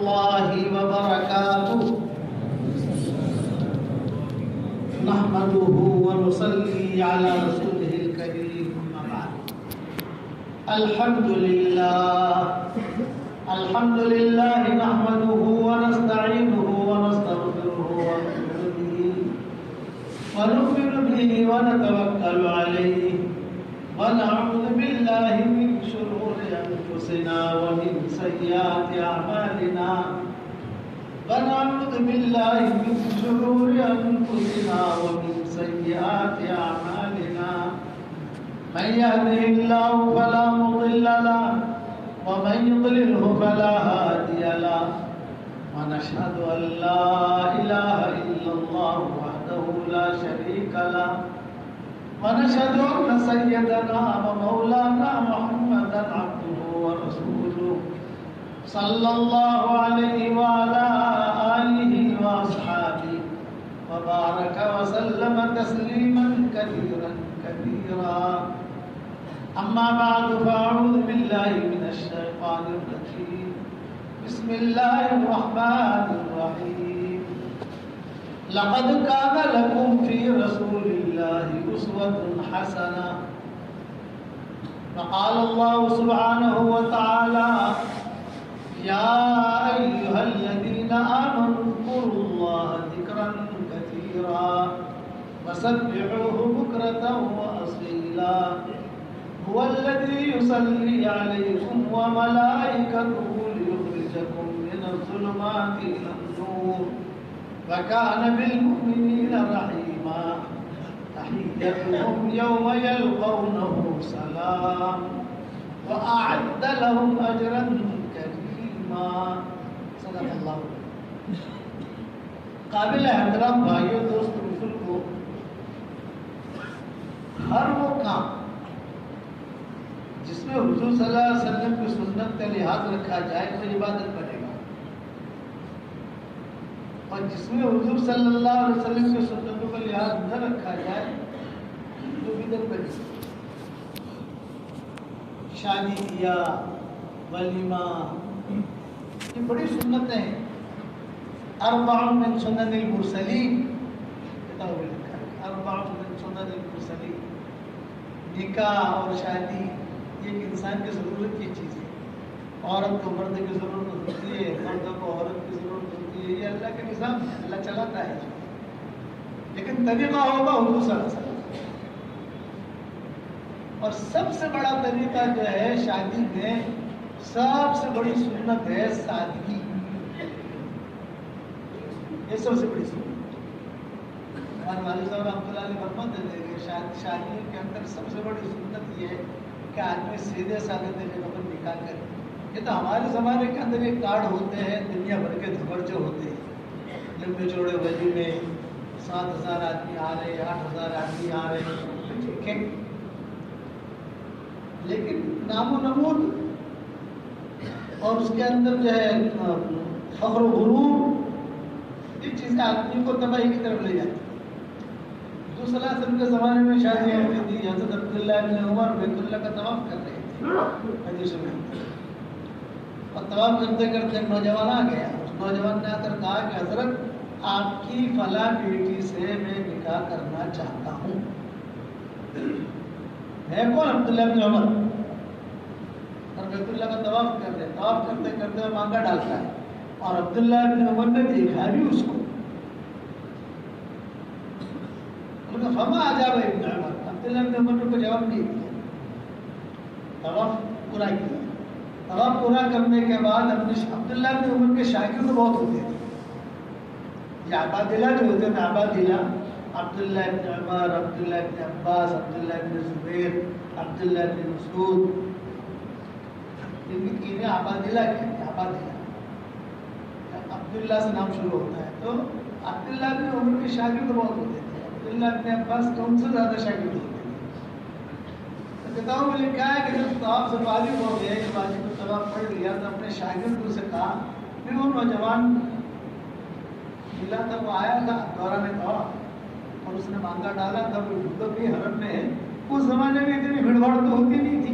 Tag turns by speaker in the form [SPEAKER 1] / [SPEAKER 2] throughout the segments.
[SPEAKER 1] الله وبركاته نحمده ونصلي على رسوله الكريم أما بعد الحمد لله نحمده ونستعينه ونستغفره ونؤمن به ونتوكل عليه ونعوذ بالله من شرور أنفسنا ومن سيئات أعمالنا من يهده الله فلا مضل له ومن يضلله فلا هادي له ونشهد أن لا إله إلا الله وحده لا شريك له ونشهد أن سيدنا ومولانا محمدا عبده ورسوله صلى الله عليه وعلى آله وأصحابه وبارك وسلم تسليما كثيرا أما بعد فأعوذ بالله من الشيطان الرجيم بسم الله الرحمن الرحيم لقد كان لكم في رسول الله أسوة حسنة وقال الله سبحانه وتعالى يا أيها الذين آمنوا اذكروا الله ذكرا كثيرا وسبحوه بكرة وأصيلا هو الذي يصلي عليكم وملائكته ليخرجكم من الظلمات إلى النور وكان بالمؤمنين رحيما تحيتهم يوم يلقونه سلام وأعد لهم أجرا كريما صدق الله. قابل احترام بھائیو دوست بزرگوں، ہر وہ کام جس میں حضور صلی اللہ علیہ وسلم کی سنت کا لحاظ رکھا جائے تو عبادت بنے گا، اور جس میں حضور صلی اللہ علیہ وسلم کی سنتوں کا لحاظ نہ رکھا جائے تو بدعت بنے گا. شادی کیا، ولیمہ، یہ بڑی سنتیں ہیں. اربع من سنن المرسلین کتاب میں لکھا ہے، اربع من سنن المرسلین. نکاح اور شادی یہ ایک انسان کی ضرورت کی چیز ہے. عورت کو مرد کی ضرورت ہوتی ہے، مرد کو عورت کی ضرورت ہوتی ہے. یہ اللہ کے نظام ہے، اللہ چلاتا ہے. لیکن طریقہ ہوگا حضور صلی اللہ علیہ وسلم. اور سب سے بڑا طریقہ جو ہے شادی میں، سب سے بڑی سنت ہے سادگی. یہ سب سے بڑی سنت. ہمارے والد صاحب رحمۃ اللہ علیہ فرماتے تھے کہ شادی کے اندر سب سے بڑی سنت یہ ہے کہ آدمی سیدھے سادے طریقے پر نکاح کرے. یہ تو ہمارے زمانے کے اندر یہ کارڈ ہوتے ہیں، دنیا بھر کے دھبرچے ہوتے ہیں، لمبے چوڑے ولی میں 7,000 آدمی آ رہے، 8,000 آدمی آ رہے. ٹھیک ہے، لیکن نام و نمود اور اس کے اندر جو ہے فخر و غرور، یہ چیزیں آدمی کو تباہی کی طرف لے جاتی ہیں. حضور صلی اللہ علیہ وسلم کے زمانے میں شادیاں ہوتی تھی. حضرت عبداللہ ابن عمر بیت اللہ کا طواف کر رہے تھے حدیث میں، اور طواف کرتے کرتے ایک نوجوان آ گیا. اس نوجوان نے آ کر کہا کہ حضرت آپ کی فلاں بیٹی سے میں نکاح کرنا چاہتا ہوں. ہے کون؟ عبداللہ ابن عمر. اور بیت اللہ کا طواف کر رہے، طواف کرتے کرتے مانگا ڈالتا ہے، اور عبداللہ ابن عمر نے دیکھا بھی اس کو. فما عجاب ابن عمر، عبداللہ ابن عمر نے کوئی جواب نہیں دیا. طواف پورا کیا. طواف پورا کرنے کے بعد عبداللہ ابن عمر کے شاگرد بہت ہوتے تھے. یہ عبادلہ جو ہوتے تھے، عبادلہ، عبداللہ ابن عمر، عبداللہ ابن عباس، عبداللہ ابن زبیر، عبداللہ ابن مسعود، انہیں عبادلہ کہتے ہیں. عبادلہ عبداللہ سے نام شروع ہوتا ہے. تو عبداللہ ابن عمر کے شاگرد بہت ہوتے تھے. عبداللہ ابن عباس کا ان سے زیادہ شاگرد ہوتے تھے. کتابوں میں لکھا ہے کہ جب طواف سے فارغ ہو گیا، یہ واجب الطواف پڑھ لیا، تو اپنے شاگردوں سے کہا کہ وہ نوجوان ملا تھا، وہ آیا تھا دوران طواف، اور اس نے مانگا ڈالا تھا. وہ ڈھونڈو بھی حرم میں ہے. اس زمانے میں اتنی بھیڑ بھاڑ تو ہوتی نہیں تھی.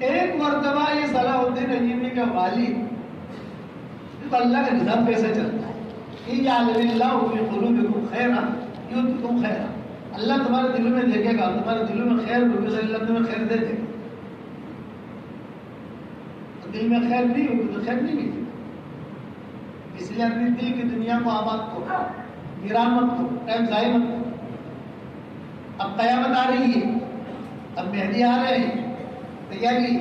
[SPEAKER 1] ایک مرتبہ یہ صلاح الدین ایوبی کا والد، تو اللہ کا نظام کیسے چلتا ہے، یجعل اللہ فی قلوبکم خیرا یؤتکم خیرا، اللہ تمہارے دلوں میں دیکھے گا، تمہارے دلوں میں خیر ہوگی تو اللہ تمہیں خیر دے دے گا، دل میں خیر نہیں ہوگی تو خیر نہیں ملے، اس لیے اپنے دل کی دنیا کو آباد کرو، ویران مت کرو، ٹائم ضائع مت کرو۔ اب قیامت آ رہی ہے، اب مہدی آ رہے ہیں، تیاری،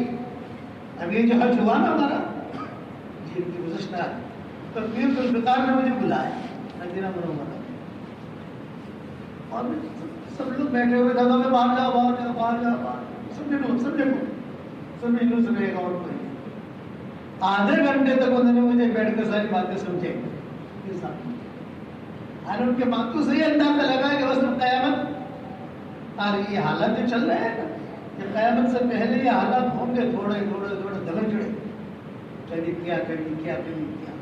[SPEAKER 1] اب یہ جو حج ہوا نا ہمارا جی گزشتہ، تو پیر ذوالفقار نے مجھے بلایا مدینہ منورہ، اور سب لوگ بیٹھے ہوئے تھے، میں باہر جاؤ باہر جاؤ باہر جاؤ باہر، سب دیکھو سب دیکھو، سب ہندو سنے گا اور کوئی، آدھے گھنٹے تک انہوں نے مجھے بیٹھ کر ساری باتیں سمجھے، اور ان کے بات کو صحیح اندازہ لگا کہ بس قیامت آ رہی ہے، حالات جو چل رہے ہیں نا، یہ قیامت سے پہلے یہ حالات ہوں گے، تھوڑے تھوڑے تھوڑے دھڑے کبھی کیا کبھی کیا کبھی کیا،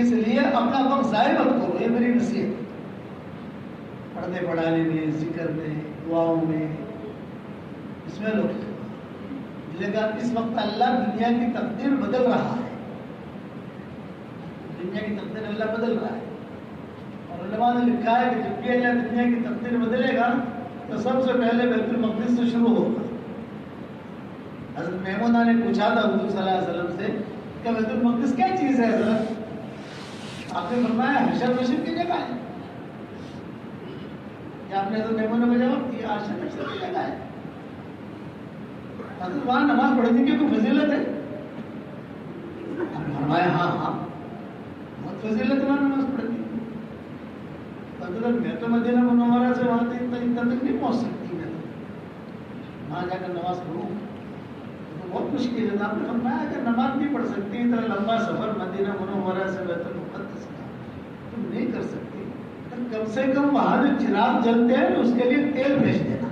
[SPEAKER 1] اس لیے اپنا وقت ضائع مت کرو، یہ میری نصیحت، پڑھنے پڑھانے میں، ذکر میں، دعاؤں میں، اس میں لوگ، لیکن اس وقت اللہ دنیا کی تقدیر بدل رہا ہے، دنیا کی تقدیر اللہ بدل رہا ہے، اور علماء نے لکھا ہے کہ جب بھی اللہ دنیا کی تقدیر بدلے گا تو سب سے پہلے بیت المقدس سے شروع ہوگا۔ حضرت میمونہ نے پوچھا تھا حضور صلی اللہ علیہ وسلم سے کہ بیت المقدس کیا چیز ہے حضرت؟ آپ نے فرمایا حشر نشر کی جگہ ہے، کیا آپ نے حضرت میمونہ کو جواب دیا حشر نشر کی جگہ ہے؟ حضرت وہاں نماز پڑھنے کی کوئی فضیلت ہے؟ آپ نے فرمایا ہاں ہاں بہت فضیلت ہے وہاں نماز پڑھنے کی۔ حضرت میں تو مدینہ منورہ سے وہاں تک نہیں پہنچ سکتی، میں وہاں جا کر نماز پڑھوں تو بہت مشکل ہے۔ آپ نے فرمایا اگر نماز نہیں پڑھ سکتی اتنا لمبا سفر مدینہ منورہ سے بیت المقدس کا تم نہیں کر سکتی، تو کم سے کم وہاں جو چراغ جلتے ہیں اس کے لیے تیل بھیج دینا،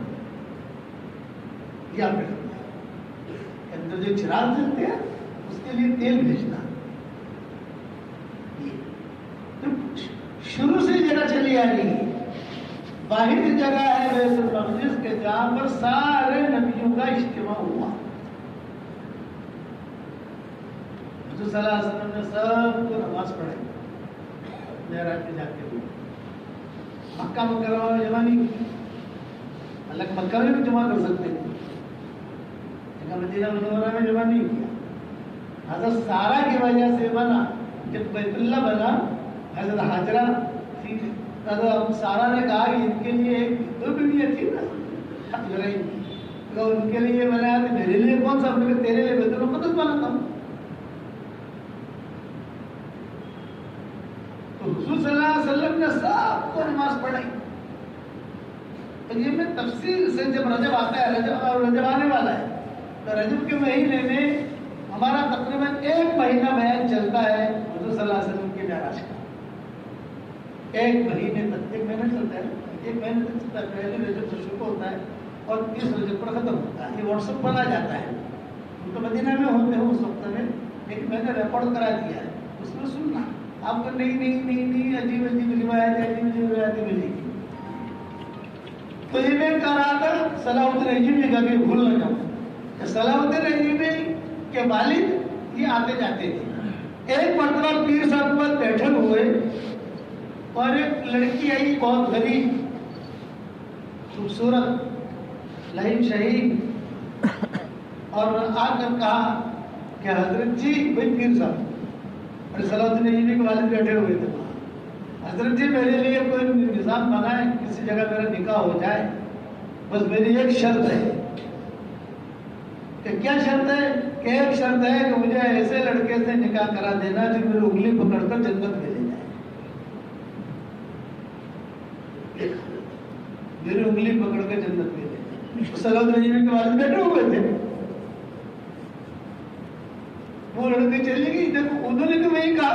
[SPEAKER 1] یہ آپ نے فرمایا کہ اندر جو چراغ جلتے ہیں اس کے لیے تیل بھیجنا۔ شروع سے جگہ چلی آ رہی ہے، واحد جگہ ہے بیت المقدس کے جہاں پر سارے نبیوں کا اجتماع ہوا، حضور صلی اللہ علیہ وسلم نے سب کو نماز پڑھائی معراج پہ جا کے، مکہ مکرمہ میں جمع نہیں کی، اللہ مکہ میں بھی جمع کر سکتے تھے لیکن مدینہ منورہ میں جمع نہیں کیا۔ حضرت سارا کی وجہ سے بنا، جب بیت اللہ بنا حضرت حاجرہ تھی، حضرت سارا نے کہا کہ ان کے لیے دو بیویاں تھی نا، تو ان کے لیے بنایا تو میرے لیے کون سا؟ اپنے تیرے لیے بیت المقدس بناتا ہوں۔ تو حضور صلی اللہ علیہ وسلم نے سب کو نماز پڑھائی، تو یہ میں تفصیل سے جب رجب آتا ہے، رجب آنے والا ہے، تو رجب کے مہینے میں ہمارا تقریباً 1 مہینہ بیان چلتا ہے حضور صلی اللہ علیہ وسلم کے معراج کا، 1 مہینے تک، 1 مہینہ چلتا ہے، 1 مہینے تک چلتا ہے، پہلے رجب سے شروع ہوتا ہے اور 30 رجب پر ختم ہوتا ہے۔ یہ واٹس ایپ پر آ جاتا ہے، ہم تو مدینہ میں ہوتے ہیں اس وقت میں، لیکن میں نے ریکارڈ کرا دیا ہے، اس میں سننا آپ کو نہیں عجیب عجیب روایتیں ملے گی۔ تو یہ میں کہہ رہا تھا صلاح الدین ایوبی کا کہ بھول نہ جاؤں، صلاح الدین ایوبی کے والد یہ آتے جاتے تھے۔ ایک مرتبہ پیر صاحب پر بیٹھے ہوئے اور ایک لڑکی آئی بہت غریب خوبصورت لہیم شہید، اور آ کر کہا کہ حضرت جی، وہی پیر صاحب اور صلاح الدین ایوبی کے والد بیٹھے ہوئے تھے، حضرت جی میرے لیے کوئی نظام بنائے، کسی جگہ میرا نکاح ہو جائے، بس میری ایک شرط ہے۔ کہ کیا شرط ہے؟ کہ ایک شرط ہے کہ مجھے ایسے لڑکے سے نکاح کرا دینا جو میری انگلی پکڑ کر جنت میں لے جائے، میری انگلی پکڑ کر جنت میں لے جائے۔ صلاح الدین ایوبی کے والد بیٹھے ہوئے تھے، وہ لڑکی چلی گئی، دیکھو انہوں نے بھی وہی کہا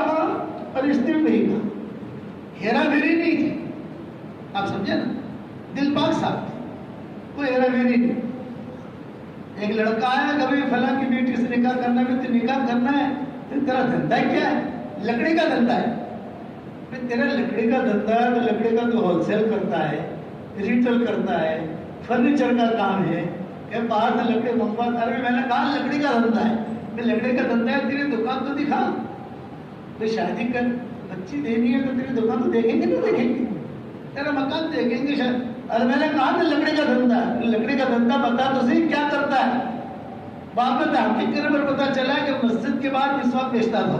[SPEAKER 1] اور اس نے بھی وہی کہا، ہیرا پھیری نہیں تھی، آپ سمجھے نا، دل پاک صاحب تھے، کوئی ہیرا پھیری نہیں۔ ایک لڑکا آیا کبھی فلاں کی بیٹی سے نکاح کرنا ہے، تو نکاح کرنا ہے، تیرا دھندا کیا ہے؟ لکڑی کا دھندا ہے، تیرا لکڑی کا دھندا ہے تو لکڑی کا تو ہول سیل کرتا ہے، ریٹیل کرتا ہے، فرنیچر کا کام ہے، کہ باہر سے لکڑی منگوا. ارے میں نے کہا لکڑی کا دھندا ہے. کہ لکڑی کا دھندا ہے تیری دکان تو دکھا. تو شادی کر بچی دینی ہے تو تیری دکان تو دیکھیں گے نہیں دیکھیں گے, تیرا مکان دیکھیں گے شاید. ارے میں نے کہا کہ لکڑی کا دھندا ہے. لکڑی کا دھندا بتا تو صحیح کیا کرتا ہے. بعد میں تحقیق کرنے پر پتا چلا کہ مسجد کے بعد مسواک بیچتا تھا.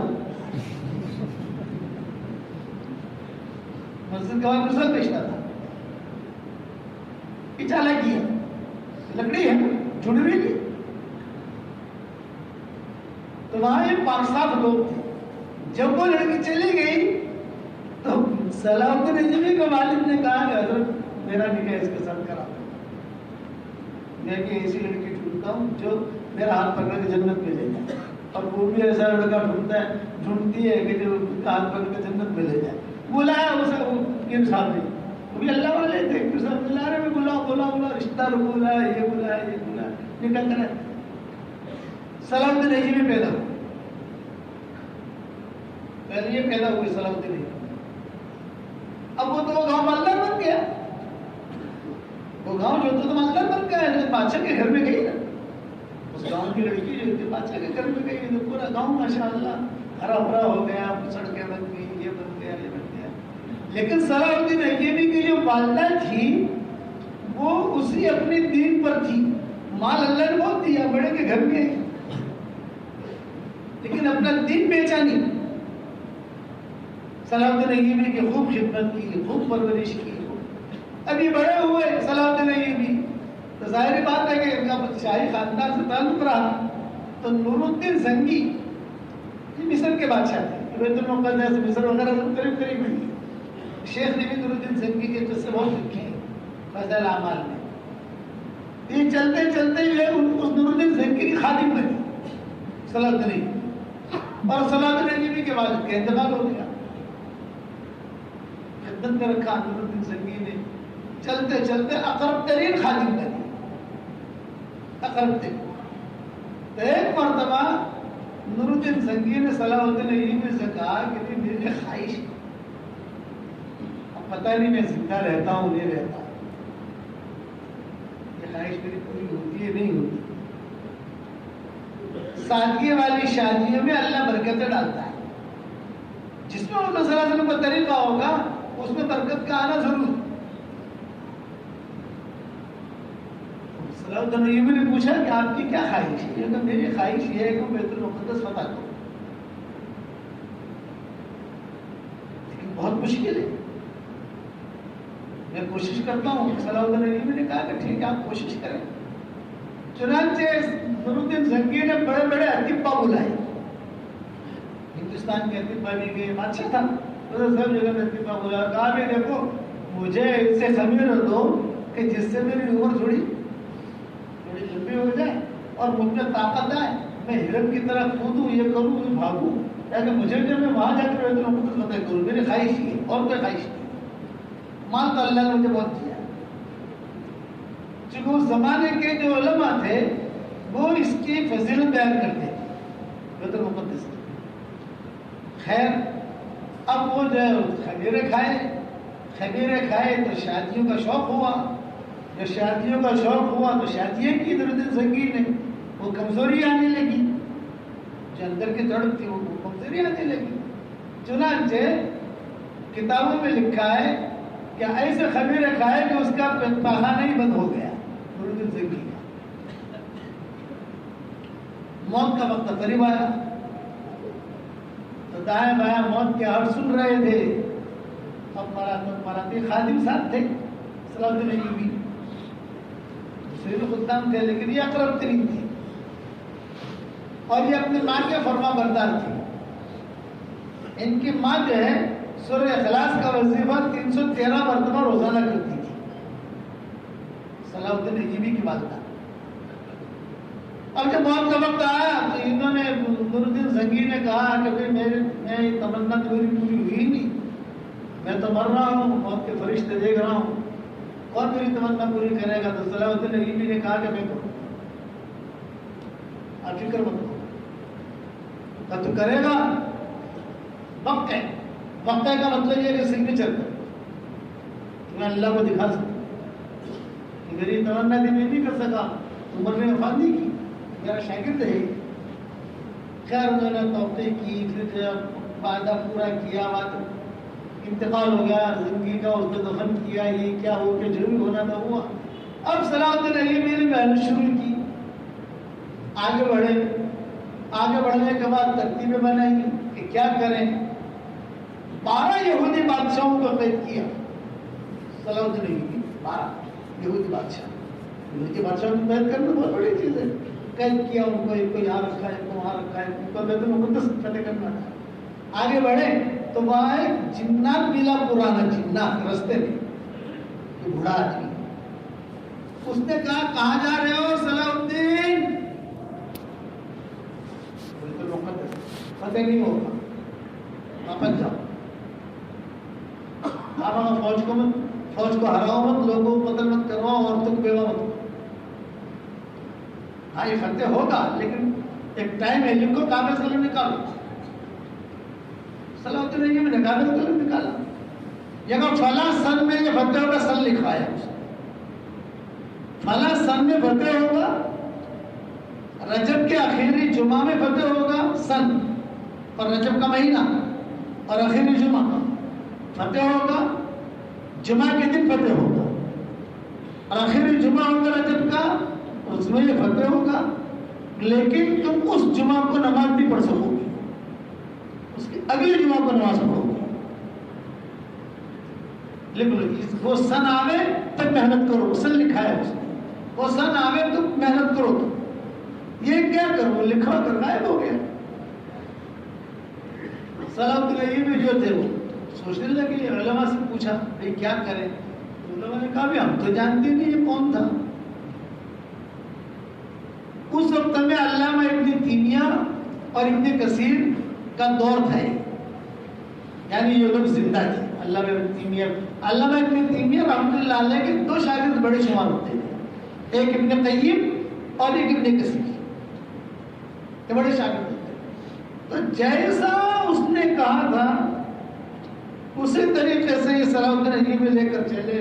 [SPEAKER 1] مسجد کے بعد مسواک بیچتا تھا. یہ چالاکی ہے. لکڑی ہے جڑی ہوئی تھی. تو وہاں یہ پاک صاف لوگ تھے. جب وہ لڑکی چلی گئی تو صلاح الدین ایوبی کے والد نے کہا کہ حضرت میرا نکاح اس کے ساتھ کرا. میں کہ ایسی لڑکی ڈھونڈتا ہوں جو میرا ہاتھ پکڑ کے جنت میں لے جائے. اور وہ بھی ایسا لڑکا ڈھونڈتی ہے کہ جو ہاتھ پکڑ کے جنت میں لے جائے. بلایا اسے صاحب نے, وہ بھی اللہ والے تھے. اللہ رہے بلا رشتہ بولا یہ بولا نکل کر صلاح الدین ایوبی پیدا ہو. پہلے یہ پیدا ہوئی صلاح الدین ایوبی. اب وہ تو وہ گاؤں مالدار بن گیا. وہ گاؤں جو تو مالدار بن گیا ہے. بادشاہ کے گھر میں گئی نا, اس گاؤں کی لڑکی جو تھی بادشاہ کے گھر میں گئی تو پورا گاؤں ماشاءاللہ ہرا بھرا ہو گیا. سڑکیں بن گئی, یہ بن گیا یہ بن گیا. لیکن صلاح الدین ایوبی کی جو والدہ تھی وہ اسی اپنے دین پر تھی. مال اللہ نے بہت دیا, بڑے کے گھر میں, لیکن اپنا دین بیچا نہیں. صلاح الدین ایوبی کی خوب خدمت کی, خوب پرورش کی. ابھی بڑے ہوئے صلاح الدین ایوبی تو ظاہر بات ہے کہ ان کا شاہی خاندان سے تعلق رہا. تو نور الدین زنگی مصر کے بادشاہ تھے. بیت المقدس مصر وغیرہ قریب قریب میں. شیخ نے بھی نور الدین زنگی کے قصے بہت لکھے ہیں فضائل الاعمال میں. یہ چلتے چلتے جو ہے اس نور الدین زنگی کی خادم بنی صلاح الدین ایوبی. اور صلاح الدین ایوبی کے والد کا انتقال ہو گیا. خدمت میں رکھا نور الدین زنگی نے. چلتے چلتے اقرب ترین خادم بنی. اقرب ترین. تو ایک مرتبہ نور الدین زنگی نے صلاح الدین ایوبی سے کہا کہ میری خواہش, اب پتہ نہیں میں زندہ رہتا ہوں نہیں رہتا, یہ خواہش میری پوری ہوتی ہے نہیں ہوتی. سادگی والی شادیوں میں اللہ برکتیں ڈالتا ہے. جس میں ان صلی اللہ علیہ وسلم کا طریقہ ہوگا اس میں برکت کا آنا ضرور ہے. صلاح الدین ایوبی نے پوچھا کہ آپ کی کیا خواہش ہے. کہ میری خواہش یہ ہے کہ بیت المقدس فتح کروں, لیکن بہت مشکل ہے. میں کوشش کرتا ہوں. صلاح الدین ایوبی نے کہا کہ ٹھیک ہے آپ کوشش کریں. چنانچہ نور الدین زنگی نے بڑے بڑے اطباء بلائے. ہندوستان کے اطباء بھی گئے, بادشاہ تھا سب جگہ میں اطباء بلایا. کہا بھی دیکھو مجھے اس سے خمیر دو کہ جس سے میری عمر تھوڑی لمبی ہو جائے اور مجھ میں طاقت آئے, میں ہرن کی طرح کودوں, یہ کروں, یہ بھاگوں, تاکہ مجھے جو میں وہاں جا کر بیت المقدس فتح کروں. میری خواہش یہ, اور کوئی خواہش نہیں. مال تو اللہ نے مجھے بہت دیا. چونکہ اس زمانے کے جو علماء تھے وہ اس کی فضیلت بیان کرتے ہیں بیت المقدس کی. خیر اب وہ جو خمیرے کھائے تو شادیوں کا شوق ہوا. جب شادیوں کا شوق ہوا تو شادیاں کی نور الدین زنگی نے. وہ کمزوری آنے لگی, جو اندر کی تڑپ تھی وہ کمزوری آنے لگی. چنانچہ کتابوں میں لکھا ہے کہ ایسے خمیرے کھائے کہ اس کا پاخانہ ہی بند ہو گیا نور الدین زنگی کا. موت کا وقت قریب آیا تو دائیں بائیں موت کے ہر سن رہے تھے. اب مراتی خادم ساتھ تھے صلاح الدین ایوبی, سید خدام تھے, لیکن یہ اقرب ترین تھے اور یہ اپنی ماں کے فرما بردار تھے. ان کی ماں جو ہے سورہ اخلاص کا وظیفہ 313 مرتبہ روزانہ کرتی تھی. صلاح الدین ایوبی کی والدہ. اب جب موت کا وقت آیا تو انہوں نے نور الدین زنگی نے کہا کہ بھائی میں تمنا تو میری پوری ہوئی نہیں, میں تو مر رہا ہوں, موت کے فرشتے دیکھ رہا ہوں, کون میری تمنا پوری کرے گا. تو صلاح الدین ایوبی نے کہا کہ میں کروں, آپ فکر مت کرو, تو کرے گا. وقت ہے, وقت کا مطلب یہ کہ سگنیچر میں اللہ کو دکھا سکتا کہ میری تمنا تھی میں نہیں کر سکا, عمر نے وفات نہیں کی، میرا شاگرد ہے. خیر انہوں نے توقع کی، پھر وعدہ پورا کیا، انتقال ہو گیا زندگی کا، اس کو دفن کیا، یہ کیا ہو کہ جو بھی ہونا تھا ہوا. اب صلاح الدین ایوبی نے محنت شروع کی، آگے بڑھے. آگے بڑھنے کے بعد ترتیبیں بنائی کہ کیا کریں. 12 یہودی بادشاہوں کو قید کیا صلاح الدین ایوبی. 12 یہودی بادشاہ. یہودی بادشاہوں کو قید کرنا بہت بڑی چیز ہے. قید کیا ان کو، ایک کو یہاں رکھا ہے، ایک کو وہاں رکھا ہے، ان کو بیت المقدس فتح کرنا تھا. آگے بڑھے تو وہاں ایک جنات ملا، پرانا جنات رستے میں، جو بوڑھا آدمی. اس نے کہا کہاں جا رہے ہو صلاح الدین؟ بیت المقدس فتح نہیں ہوگا، واپس جاؤ. آپ وہاں فوج کو ہراؤ مت، لوگوں کو قتل مت کرواؤ، عورتوں کو بیوہ مت کرو. ہاں یہ فتح ہوگا لیکن ایک ٹائم ہے، لکھو کاغذ قلم نکالو. صلاح الدین ایوبی نے کاغذ قلم نکالا، یہ فلاں سن میں یہ فتح ہوگا، سن لکھوایا اس نے. فلاں سن میں فتح ہوگا، رجب کے آخری جمعہ میں فتح ہوگا سن، اور رجب کا مہینہ اور آخری جمعہ فتح ہوگا، جمعہ کے دن فتح ہوگا، اور آخری جمعہ ہوگا رجب کا، اس میں یہ فتح ہوگا. لیکن تم اس جمعہ کو نماز نہیں پڑھ سکو گے، اس کے اگلے جمعہ کو نماز پڑھو گے. لیکن وہ سن آوے تب محنت کرو، سن لکھا ہے اس نے. وہ سن آوے تم محنت کرو. تو یہ کیا کرو، لکھا کر غائب ہو گیا. صلاح الدین ایوبی جو تھے وہ سوچنے لگے، علماء سے پوچھا بھائی کیا کریں. علماء نے کہا بھی ہم تو جانتے نہیں یہ کون تھا. اس وقت میں علامہ ابن تیمیہ اور ابن کثیر کا دور تھا، یعنی یہ لوگ زندہ تھے. علامہ ابن تیمیہ رحمۃ اللہ علیہ کے 2 شاگرد بڑے شمار ہوتے تھے، ایک ابن قیم اور ایک ابن کثیر. یہ بڑے شاگرد ہوتے. تو جیسا اس نے کہا تھا اسی طریقے سے یہ صلاح الدین ایوبی لے کر چلے،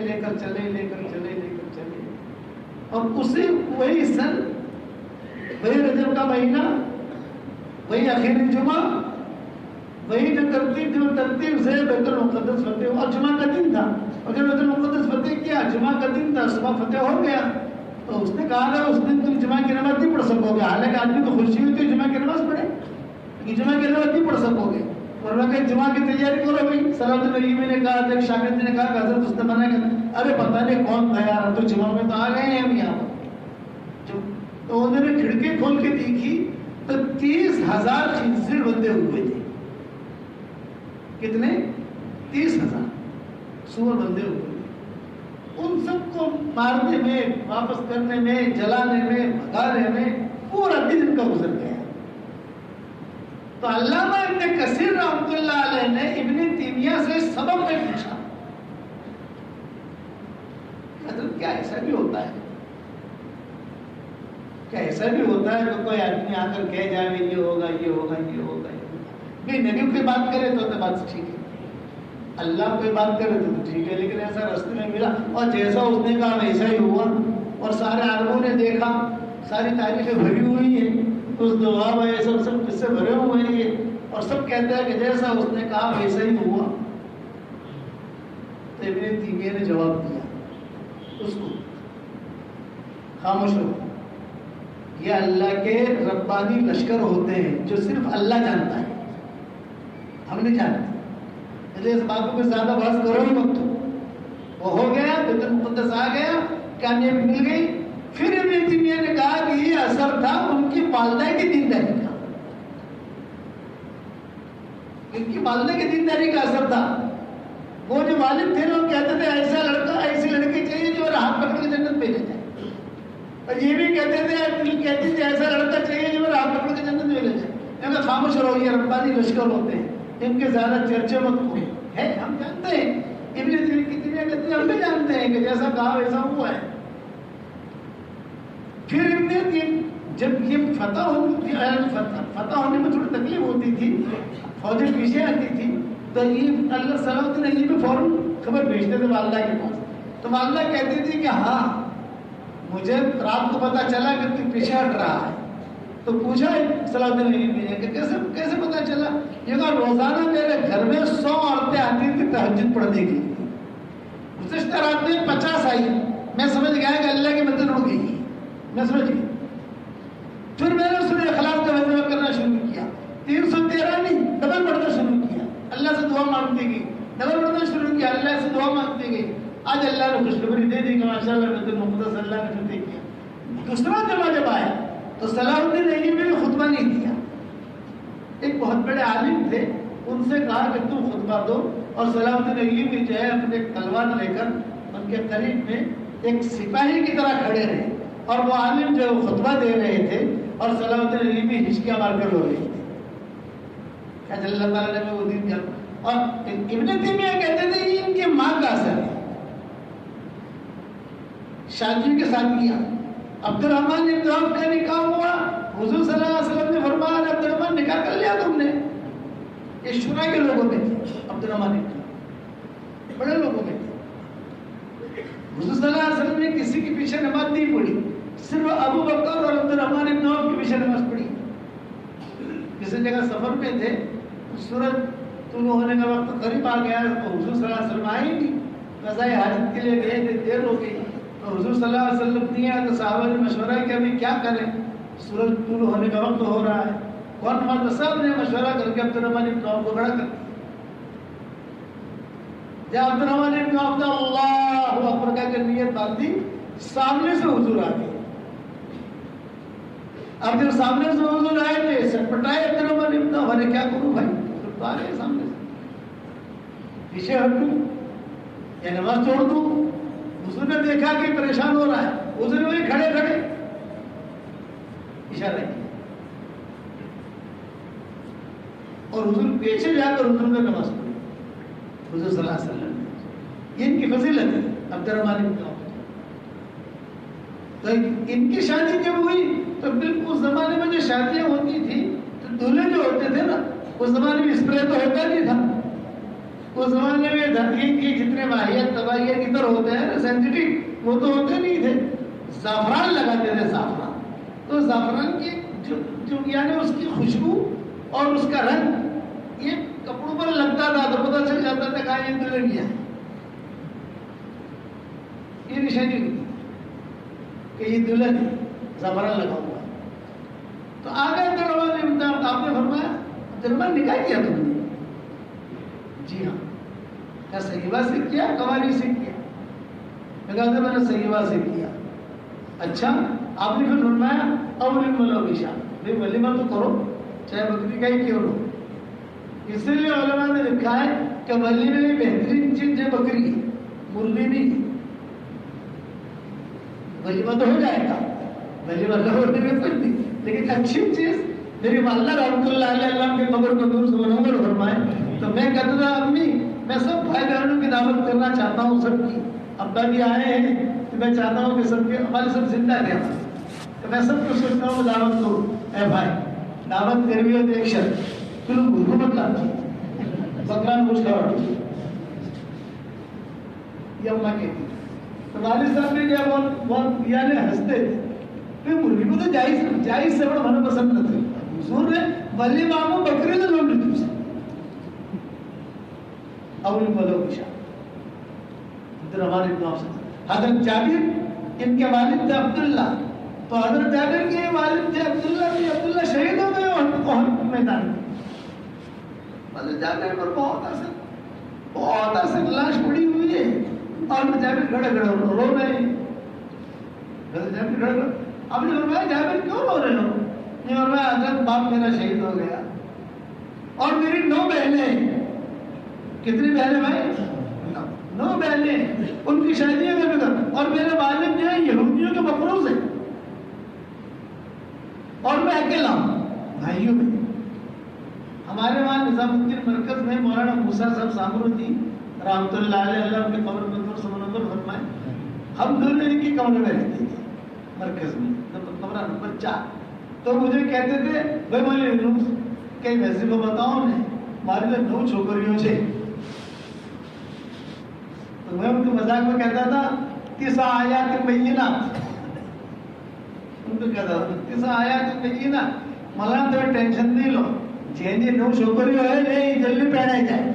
[SPEAKER 1] اور اسی وہی سن، وہی رجب کا مہینہ، وہی آخری جمعہ، وہی جو ترتیب سے بیت المقدس فتح. اور جمعہ کا دن تھا، اور جب بیت المقدس فتح کیا، جمعہ کا دن تھا، صبح فتح ہو گیا. تو اس نے کہا تھا اس دن تم جمعہ کی نماز نہیں پڑھ سکو گے. حالانکہ آدمی کو خوشی ہوئی تو جمعہ کی نماز پڑھے، کہ جمعہ کی نماز نہیں پڑھ سکو گے. اور میں کہ جمعہ کی تیاری کرو بھائی. صلاح الدین ایوبی نے کہا تھا، ایک شاگرد نے کہا کہ حضرت اس نے منع کیا. ارے پتہ نہیں کون تھا یار، تو جمعہ میں تو آ گئے ہیں ہم یہاں پر. تو انہوں نے کھڑکی کھول کے دیکھی تو 30,000 خنزیر بندے ہوئے تھے. کتنے؟ 30,000 سور بندے ہوئے تھے. ان سب کو مارنے میں، واپس کرنے میں، جلانے میں، بھگانے میں پورا دن ان کا گزر گیا. تو علامہ ابن کثیر رحمۃ اللہ علیہ نے ابن تیمیہ سے سبب میں پوچھا، حضرت کیا ایسا بھی ہوتا ہے؟ کیا ایسا بھی ہوتا ہے کہ کوئی آدمی آ کر کہہ جائے یہ ہوگا، یہ ہوگا، یہ ہوگا؟ نہیں، نبی کوئی بات کرے تو بات ٹھیک ہے، اللہ کوئی بات کرے تو ٹھیک ہے، لیکن ایسا راستے میں ملا اور جیسا اس نے کہا ویسا ہی ہوا. اور سارے عربوں نے دیکھا، ساری تاریخیں بھری ہوئی ہیں، اس دعا میں سب قصے بھرے ہوئے ہیں، اور سب کہتے ہیں کہ جیسا اس نے کہا ویسا ہی ہوا. تو ابن تیمیہ نے جواب دیا اس کو، خاموش ہو. یہ اللہ کے ربانی لشکر ہوتے ہیں جو صرف اللہ جانتا ہے، ہم نہیں جانتے. اس بات کو زیادہ بحث کرو ہی مت. وہ ہو گیا، بیت المقدس آ گیا، کامیابی مل گئی. پھر ابن تیمیہ نے کہا کہ یہ اثر تھا ان کی والدہ کی دینداری کا. ان کی والدہ کی دینداری کا اثر تھا. وہ جو والد تھے وہ کہتے تھے ایسا لڑکا، ایسی لڑکی چاہیے جو ہاتھ پکڑ کے جنت بھیجے جائے. اور یہ بھی کہتے تھے ایسا لڑکا چاہیے جو ہاتھ پکڑ کے جنت بھیجے جائے. کہتے خاموش رہو، یہ ربانی لشکر ہوتے ہیں، ان کے زیادہ چرچے مت ہو. ہے ہم جانتے ہیں، ابن تیمیہ کہتے ہیں ہم بھی جانتے ہیں کہ جیسا کہا ویسا ہوا ہے. پھر جب یہ فتح ہونے میں تھوڑی تکلیف ہوتی تھی، فوجیں پیچھے آتی تھی، تو یہ اللہ صلاح الدین ایوبی فوراً خبر بھیجتے تھے والدہ کے پاس. تو والدہ کہتی تھی کہ ہاں مجھے رات کو پتا چلا کہ تو پیچھے ہٹ رہا ہے، تو پوچھا صلاح الدین ایوبی نے کہ کیسے پتا چلا؟ یہ کہا روزانہ میرے گھر میں 100 عورتیں آتی تھی تہجد پڑھنے کی، گزشتہ رات میں 50 آئی، میں سمجھ گیا کہ اللہ کی مدد ہو گئی، میں سمجھ گیا۔ پھر میں نے سورہ اخلاص کا وظیفہ کرنا شروع کیا، 313 نہیں ڈبل پڑھنا شروع کیا، اللہ سے دعا مانگتی گئی، ڈبل پڑھنا شروع کیا، اللہ سے دعا مانگتی گئی۔ آج اللہ نے خوشخبری دے دی کہ ماشاء اللہ نبی محمد صلی اللہ علیہ وسلم نے کیا۔ دوسرا جمعہ جب آیا تو صلاح الدین ایوبی نے خطبہ نہیں دیا، ایک بہت بڑے عالم تھے، ان سے کہا کہ تم خطبہ دو، اور صلاح الدین ایوبی جو ہے اپنے تلوار لے کر ان کے قریب میں ایک سپاہی کی طرح کھڑے رہے، اور وہ عالم جو خطبہ دے رہے تھے اور صلاح الدین ایوبی ہچکیاں مار کر رو رہے تھے۔ کہ اللہ تعالیٰ نے وہ دین دیا۔ اور ابن تیمیہ کہتے تھے یہ ان کی ماں کا اثر ہے، شادی کے ساتھ کیا۔ عبد الرحمن بن عوف کا نکاح ہوا، حضور صلی اللہ علیہ وسلم نے فرمایا عبد الرحمن نکاح کر لیا تم نے؟ یہ شورا کے لوگوں میں تھے، عبد الرحمن بڑے لوگوں میں تھے۔ حضور صلی اللہ علیہ وسلم نے کسی کے پیچھے نماز نہیں پڑھی، صرف ابو بکر اور عبد الرحمن بن عوف کے پیچھے نماز پڑھی۔ کسی جگہ سفر میں تھے، سورج طلوع ہونے کا وقت قریب آ گیا، تو حضور صلی اللہ علیہ وسلم آئے نہیں، قضائے حاجت کے لیے گئے تھے، دیر ہو گئی، تو حضور صلی اللہ علیہ وسلم نہیں آئے، تو صحابہ نے مشورہ کیا ابھی کیا کریں، سورج طلوع ہونے کا وقت ہو رہا ہے، کون نماز؟ صاحب نے مشورہ کر کے عبد الرحمن بن عوف کو کھڑا کر دیا۔ جب عبد الرحمن بن عوف نے اللہ اکبر کہہ کے نیت باندھی، سامنے سے حضور آ گئے۔ اب جب سامنے سے حضور آئے تھے سٹپٹائے عبد الرحمن بن عوف نے، کیا کروں بھائی، تو آ گئے سامنے سے، پیچھے ہٹ دوں یا نماز چھوڑ دوں؟ حضور نے دیکھا کہ پریشان ہو رہا ہے، حضور نے کھڑے کھڑے اشارہ کیا، اور حضور پیچھے جا کر حضور نے نماز پڑھی، حضور صلی اللہ علیہ وسلم نے۔ یہ ان کی فضیلت ہے عبد الرحمن بن عوف۔ تو ان کی شادی جب ہوئی تو بالکل اس زمانے میں جو شادیاں ہوتی تھی تو دولہے جو ہوتے تھے نا، اس زمانے میں اسپرے تو ہوتا نہیں تھا، اس زمانے میں دھرتی کی جتنے واحد تباہیت ادھر ہوتے ہیں سینسیٹیو، وہ تو ہوتے نہیں تھے، زعفران لگاتے تھے، زعفران۔ تو زعفران کی جو یعنی اس کی خوشبو اور اس کا رنگ یہ کپڑوں پر لگتا تھا تو پتہ چل جاتا تھا کہ یہ دلہن ہے، یہ نشانی ہوتی کہ یہ دلہن ہے، زعفران لگا ہوا۔ تو آگے آپ نے فرمایا عبدالرحمن نکاح کیا تم نے؟ جی ہاں۔ کیا صحیبہ سے کیا قواری سے کیا؟ میں کہا تھا میں نے صحیبہ سے کیا۔ اچھا، آپ نے پھر فرمایا اولین ملوشہ، بھائی ولیمہ تو کرو چاہے بکری کا ہی کیوں ہو۔ اس لیے علماء نے لکھا ہے کہ ولیمے میں بہترین چیز ہے بکری، مرغی نہیں۔ ولیمہ تو ہو جائے گا، ولیمہ نہ ہونے میں کچھ نہیں، لیکن اچھی چیز میری والدہ رحمۃ اللہ علیہ اللہ کے قبر کو دور سے منور فرمائے، تو میں کہتا تھا امی میں سب بھائی بہنوں کی دعوت کرنا چاہتا ہوں، سب کی ابا بھی آئے ہیں تو میں چاہتا ہوں کہ سب کے ہمارے سب زندہ رہے، تو میں سب کو سوچتا ہوں دعوت کروں۔ اے بھائی دعوت کر بھی ہو تو ایک شرط، پھر گھر مت لاتی بکران کچھ کھاؤ، یہ اماں کہتی۔ تو والد صاحب نے کیا بہت یعنی ہنستے تھے، پھر مرغی کو تو جائز سے بڑا من پسند نہ تھے، حضور نے ولی مامو بکری نے لوٹ لی تھی اول بولو کشا عبدالرحمن بن عوف۔ حضرت جابر ان کے والد تھے عبداللہ، تو حضرت جابر کے والد تھے عبداللہ شہید ہو گئے احد میدان میں۔ حضرت جابر پر بہت اثر لاش پڑی ہوئی ہے، اور جابر کھڑے کھڑے رو رہے ہیں۔ حضرت جابر کھڑے کھڑے، اب نے فرمایا جابر کیوں رو رہے ہو؟ نے فرمایا حضرت باپ میرا شہید ہو گیا اور میری 9 بہنیں، کتنی بہنیں بھائی؟ 9 بہنیں، ان کی شادیاں میں بھی کر، اور میرے والد جو ہے یہودیوں کے مفروض ہیں، اور میں اکیلا ہوں بھائیوں میں۔ ہمارے وہاں نظام الدین مرکز میں مولانا موسیٰ صاحب سامرودی رحمۃ اللہ علیہ اللہ ان کے قبر منظور سے منور فرمائے، ہم دونوں ان کی کمرے میں رہتے تھے مرکز میں، کمرہ نمبر 4۔ تو مجھے کہتے تھے بھائی مولوی کئی ویسے کو بتاؤ نے مارے 9 چھوکریوں سے، تو میں ان کو مذاق میں کہتا تھا 9 آیات بینات، untuk kata kisah ayat begini na malah tu tension ni lo jadi no syukuri hai le jalli pehna jaye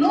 [SPEAKER 1] 9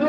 [SPEAKER 1] 2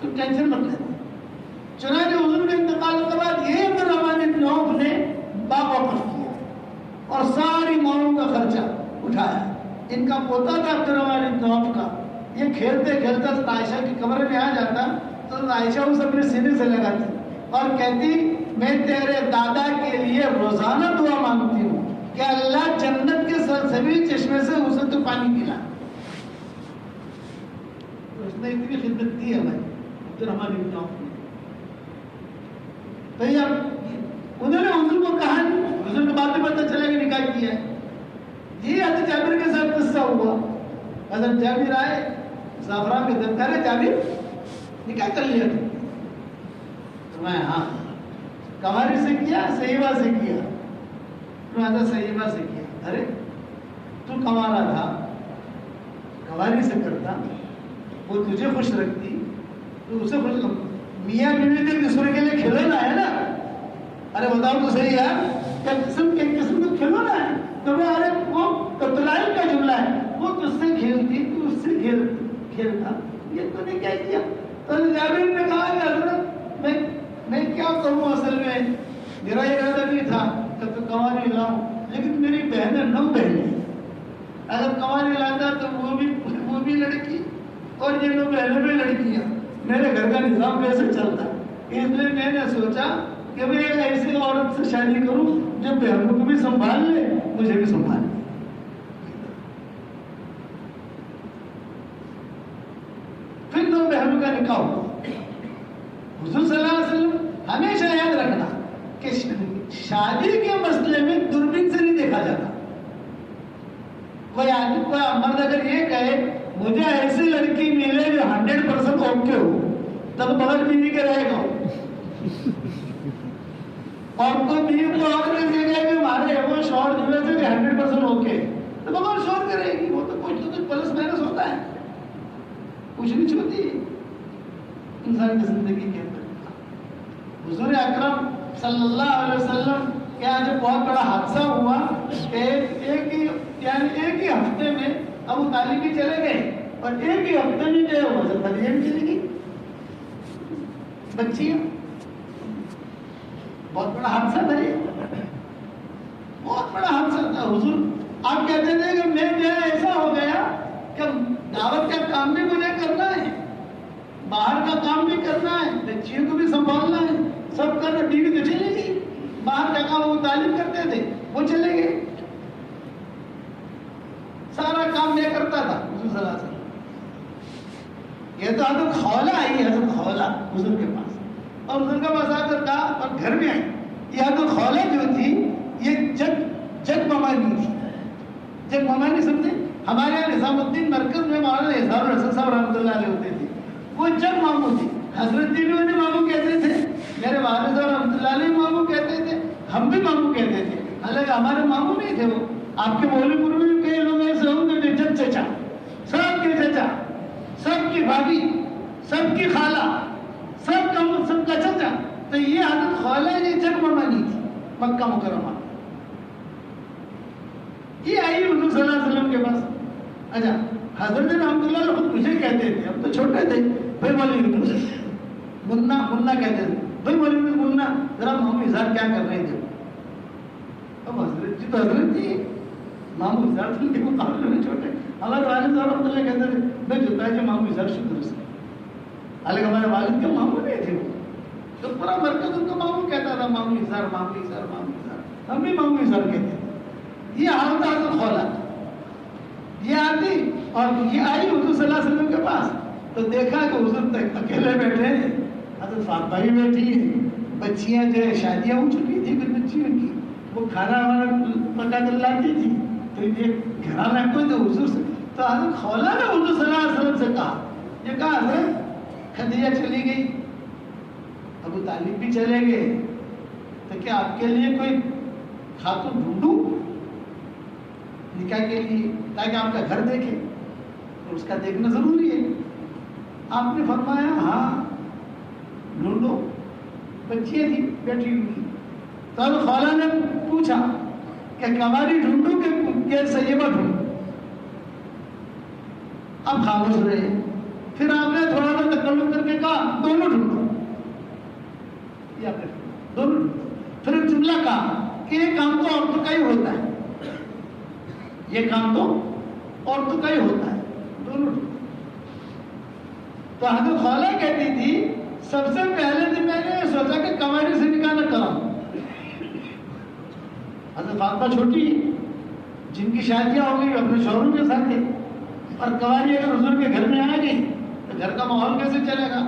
[SPEAKER 1] تم ٹینشن مت لینا۔ چنانچہ حضور کے انتقال کے بعد یہ عبدالرحمن بن عوف نے باغ وقف کیا اور ساری مالوں کا خرچہ اٹھایا۔ ان کا پوتا تھا عبدالرحمن بن عوف کا، یہ کھیلتے کھیلتے عائشہ کی کمرے میں آ جاتا تو عائشہ اسے اپنے سینے سے لگاتی اور کہتی میں تیرے دادا کے لیے روزانہ دعا مانگتی ہوں کہ اللہ جنت کے سلسبیل چشمے سے اسے تو پانی پلا۔ اس نے اتنی خدمت کی ہے بھائی عبدالرحمن بن عوف نے۔ تو انہوں نے حضور کو کہا، حضور کو بعد میں پتہ چلا کہ نکاح کیا ہے۔ یہ حضرت جابر کے ساتھ قصہ ہوا۔ حضرت جابر آئے، زعفران کے دفتر ہے، جابر نکاح کر لیا تو میں ہاں کماری سے کیا صحیبہ سے کیا؟ تو صحیبہ سے کیا۔ ارے تو کمارا تھا، کماری سے کرتا، وہ تجھے خوش رکھتی تو اسے خوش، میاں بیوی کے دوسرے کے لیے کھلونا ہے نا۔ ارے بتاؤ تو صحیح یار، کیا قسم کے قسم کا کھلونا ہے؟ تو وہ ارے وہ تطلائل کا جملہ ہے، وہ تجھ سے کھیلتی تو اس سے کھیلتا، یہ تو نے کیا کیا؟ تو جابر نے کہا کہ حضرت میں کیا کروں، اصل میں میرا ارادہ نہیں تھا کہ تو کماری لاؤں، لیکن میری بہنیں 9 بہنیں، اگر کماری لاتا تو وہ بھی لڑکی اور یہ 9 بہنیں بھی لڑکیاں، میرے گھر کا نظام کیسے چلتا؟ اس لیے میں نے سوچا کہ میں ایک ایسی عورت سے شادی کروں جو بہنوں کو بھی سنبھال لے مجھے بھی سنبھال لے۔ پھر 2 بہنوں کا نکاح ہوا۔ حضور صلی اللہ علیہ وسلم ہمیشہ یاد رکھنا کہ شادی کے مسئلے میں دوربین سے نہیں دیکھا جاتا۔ کوئی آدمی کوئی مرد اگر یہ کہے مجھے ایسی لڑکی ملے جو 100% اوکے ہو تب بغیر بیوی کے رہے گا، اور کوئی بیوی کو اور نہیں دے گا کہ ہمارے وہ شوہر جو ہے 100% اوکے تو بغیر شوہر کے رہے گی، وہ تو کچھ پلس مائنس ہوتا ہے، کچھ نہیں چھوتی انسان کی زندگی کے اندر۔ حضور اکرم صلی اللہ علیہ وسلم کے یہاں جو بہت بڑا حادثہ ہوا، ایک ہی ہفتے میں ابو طالب بھی چلے گئے اور ایک ہی ہفتے میں جو ہے حضرت خدیجہ بھی چلی گئی، بچیاں۔ بہت بڑا حادثہ تھا، یہ بہت بڑا حادثہ تھا۔ حضور آپ کہتے تھے کہ میں جو ہے ایسا ہو گیا کہ دعوت کا کام بھی مجھے کرنا ہے، باہر کا کام بھی کرنا ہے، بچیوں کو بھی سنبھالنا ہے، سب کرنا، بیوی تو چلے گئی، باہر کا کام وہ تعلیم کرتے تھے وہ چلے گئے، سارا کام میں کرتا تھا حضور صلی اللہ علیہ وسلم۔ یہ تو حضرت خولہ آئی، حضرت خولہ حضور کے پاس، اور حضور کا پاس آ کر کہا اور گھر میں آئی۔ یہ حضرت خولہ جو تھی یہ جگ ممانی تھی۔ جگ ممانی سمجھے؟ ہمارے یہاں نظام الدین مرکز میں مولانا اظہار الحسن صاحب رحمۃ اللہ علیہ ہوتے تھے، وہ جگ ماموں تھی۔ حضرت جی بھی انہیں ماموں کہتے تھے، میرے والد صاحب رحمۃ اللہ علیہ ماموں کہتے تھے، ہم بھی ماموں کہتے تھے، حالانکہ ہمارے ماموں نہیں تھے وہ۔ آپ کے مولوی پور میں بھی کئی لوگ ایسے ہوں گے جگ چچا، سب کے چچا، سب کی بھابھی، سب کی خالہ، سب کا چچا۔ تو یہ حضرت خولہ یہ جگ ممانی تھی مکہ مکرمہ، یہ آئی حضور صلی اللہ علیہ وسلم کے پاس۔ اچھا حضرت رحمۃ اللہ علیہ خود مجھے کہتے تھے، ہم تو چھوٹے تھے، بھائی مولوی منا کہتے تھے، بھائی مولوی منا ذرا مامو اظہار کیا کر رہے تھے؟ اب حضرت جی تو حضرت جی مامو اظہار کے مقابلے میں چھوٹے۔ ہمارے والد صاحب رحمۃ اللہ کہتے تھے میں جوتا ہے کہ مامو اظہار شکر سے، حالانکہ ہمارے والد کے مامو نہیں تھے وہ، تو پورا مرکز ان کو مامو کہتا تھا، مامو اظہار مامو اظہار مامو اظہار، ہم بھی مامو اظہار کہتے تھے۔ یہ حالت حضرت خولہ یہ آتی اور یہ آئی حضور صلی اللہ علیہ وسلم کے پاس، تو دیکھا کہ حضور تک اکیلے بیٹھے ہیں، حضرت فاطمہ بھی بیٹھی ہیں، بچیاں جو ہے شادیاں ہو چکی تھی کچھ بچیوں کی، وہ کھانا پکا کر لاتی تھی، تو یہ گھرانا کوئی تو حضور سے، تو حضرت خولہ نے حضور صلی اللہ علیہ وسلم سے کہا، یہ کہا حضرت خدیجہ چلی گئی، ابو طالب بھی چلے گئے، تو کیا آپ کے لیے کوئی خاتون ڈھونڈوں نکاح کے لیے تاکہ آپ کا گھر دیکھے، تو اس کا دیکھنا ضروری ہے۔ آپ نے فرمایا ہاں ڈھونڈو، بچیاں تھی بیٹھی ہوئی، تو حضرت خولہ نے پوچھا کہ کماری ڈھونڈوں کہ سیبہ ڈھونڈوں؟ اب خاموش رہے. پھر آپ نے تھوڑا سا تکلم کر کے کہا دونوں ڈھونڈو. یا پھر دونوں ڈھونڈو. پھر ایک جملہ کہا کہ یہ کام تو عورتوں کا ہی ہوتا ہے, یہ کام تو عورتوں کا ہی ہوتا ہے, دونوں ڈھونڈو. تو حضرت خولہ کہتی تھی سب سے پہلے تو میں نے سوچا کہ کنواری سے نکاح نہ کراؤں. حضرت فاطمہ چھوٹی جن کی شادیاں ہو گئی اپنے شوہروں کے ساتھ تھے, اور کنواری اگر حضور کے گھر میں آ گئی تو گھر کا ماحول کیسے چلے گا؟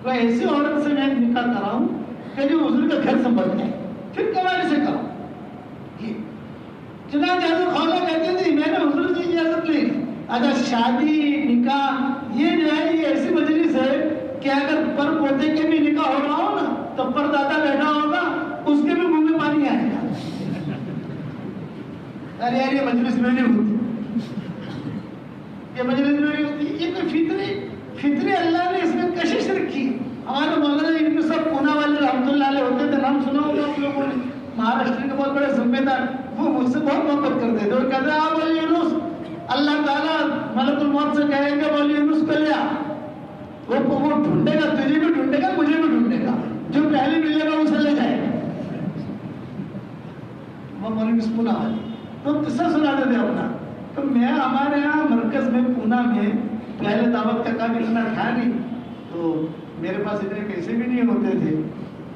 [SPEAKER 1] کوئی ایسی عورت سے میں نکاح کراؤں کہ جو حضور کا گھر سنبھل جائے, پھر کنواری سے کراؤں. چنانچہ حضرت خولہ کہتے تھے میں نے حضور کی اجازت لی. اگر شادی نکاح یہ جو ہے یہ ایسی مجلس ہے کہ اگر پر پوتے کے بھی نکاح ہو رہا ہو نا تو پر دادا بیٹھا ہوگا اس کے بھی منہ میں پانی آئے گا. ارے یار یہ مجلس میں نہیں ہوتی, یہ مجلس میں نہیں ہوتی. یہ کوئی فطری اللہ نے اس میں کشش رکھی. ہمارے مولانا ان کے سب پونا والے رحمۃ اللہ علیہ ہوتے تھے, نام سنا ہوگا آپ لوگوں نے, مہاراشٹر کے بہت بڑے ذمہ دار. وہ مجھ سے بہت محبت کرتے تھے. وہ کہتے ہیں آپ ولی یونس, اللہ تعالیٰ ملک الموت سے کہے گا ولی یونس کو لیا, وہ ڈھونڈے گا, تجھے بھی ڈھونڈے گا مجھے بھی ڈھونڈے گا, جو پہلے ملے گا اسے لے جائے گا. وہ مولوی پونا والے تو قصہ سناتے تھے اپنا. تو میں ہمارے یہاں مرکز میں پونا میں پہلے دعوت کا کام اتنا تھا نہیں, تو میرے پاس اتنے پیسے بھی نہیں ہوتے تھے.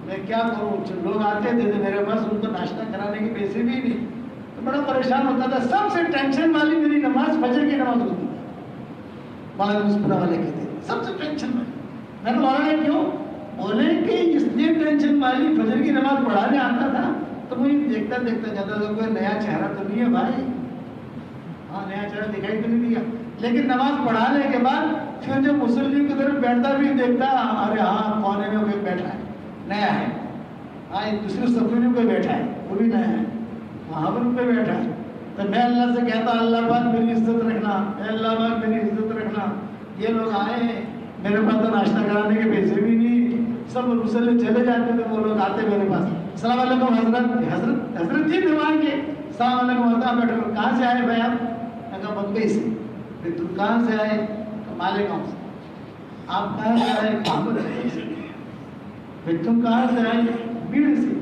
[SPEAKER 1] میں کیا کروں, لوگ آتے تھے تو میرے پاس ان کو ناشتہ کرانے کے پیسے بھی نہیں, تو بڑا پریشان ہوتا تھا. سب سے ٹینشن والی میری نماز فجر کی نماز ہوتی تھی. مولانا مسپورہ والے کہتے ہیں سب سے ٹینشن والی. میں نے مولانا کیوں بولے کہ اس لیے ٹینشن والی فجر کی نماز پڑھانے آتا تھا تو مجھے دیکھتا جاتا تھا کوئی نیا چہرہ تو نہیں ہے بھائی, ہاں نیا چہرہ دکھائی تو نہیں دیا, لیکن نماز پڑھانے کے بعد پھر جب مسلم کی طرف بیٹھتا بھی دیکھتا, ارے ہاں کونے میں کوئی بیٹھا ہے نیا ہے, ہاں دوسرے صفحے میں کوئی بیٹھا ہے وہ بھی نیا ہے, وہاں پر کوئی بیٹھا ہے. تو میں اللہ سے کہتا اللہ پاک میری عزت رکھنا, اے اللہ پاک میری عزت رکھنا. یہ لوگ آئے ہیں میرے پاس تو ناشتہ کرانے کے پیسے بھی نہیں, سب مسلم چلے جاتے تھے, وہ لوگ آتے میرے پاس, السلام علیکم حضرت جی دیوان کے, السلام علیکم حضرت بیٹھو, کہاں سے آئے بھائی آپ؟ میں کہا بمبئی سے. پھر تم کہاں سے آئے؟ مالیگاؤں سے. آپ کہاں سے آئے؟ کابل سے. پھر تم کہاں سے آئے؟ بیڑ سے.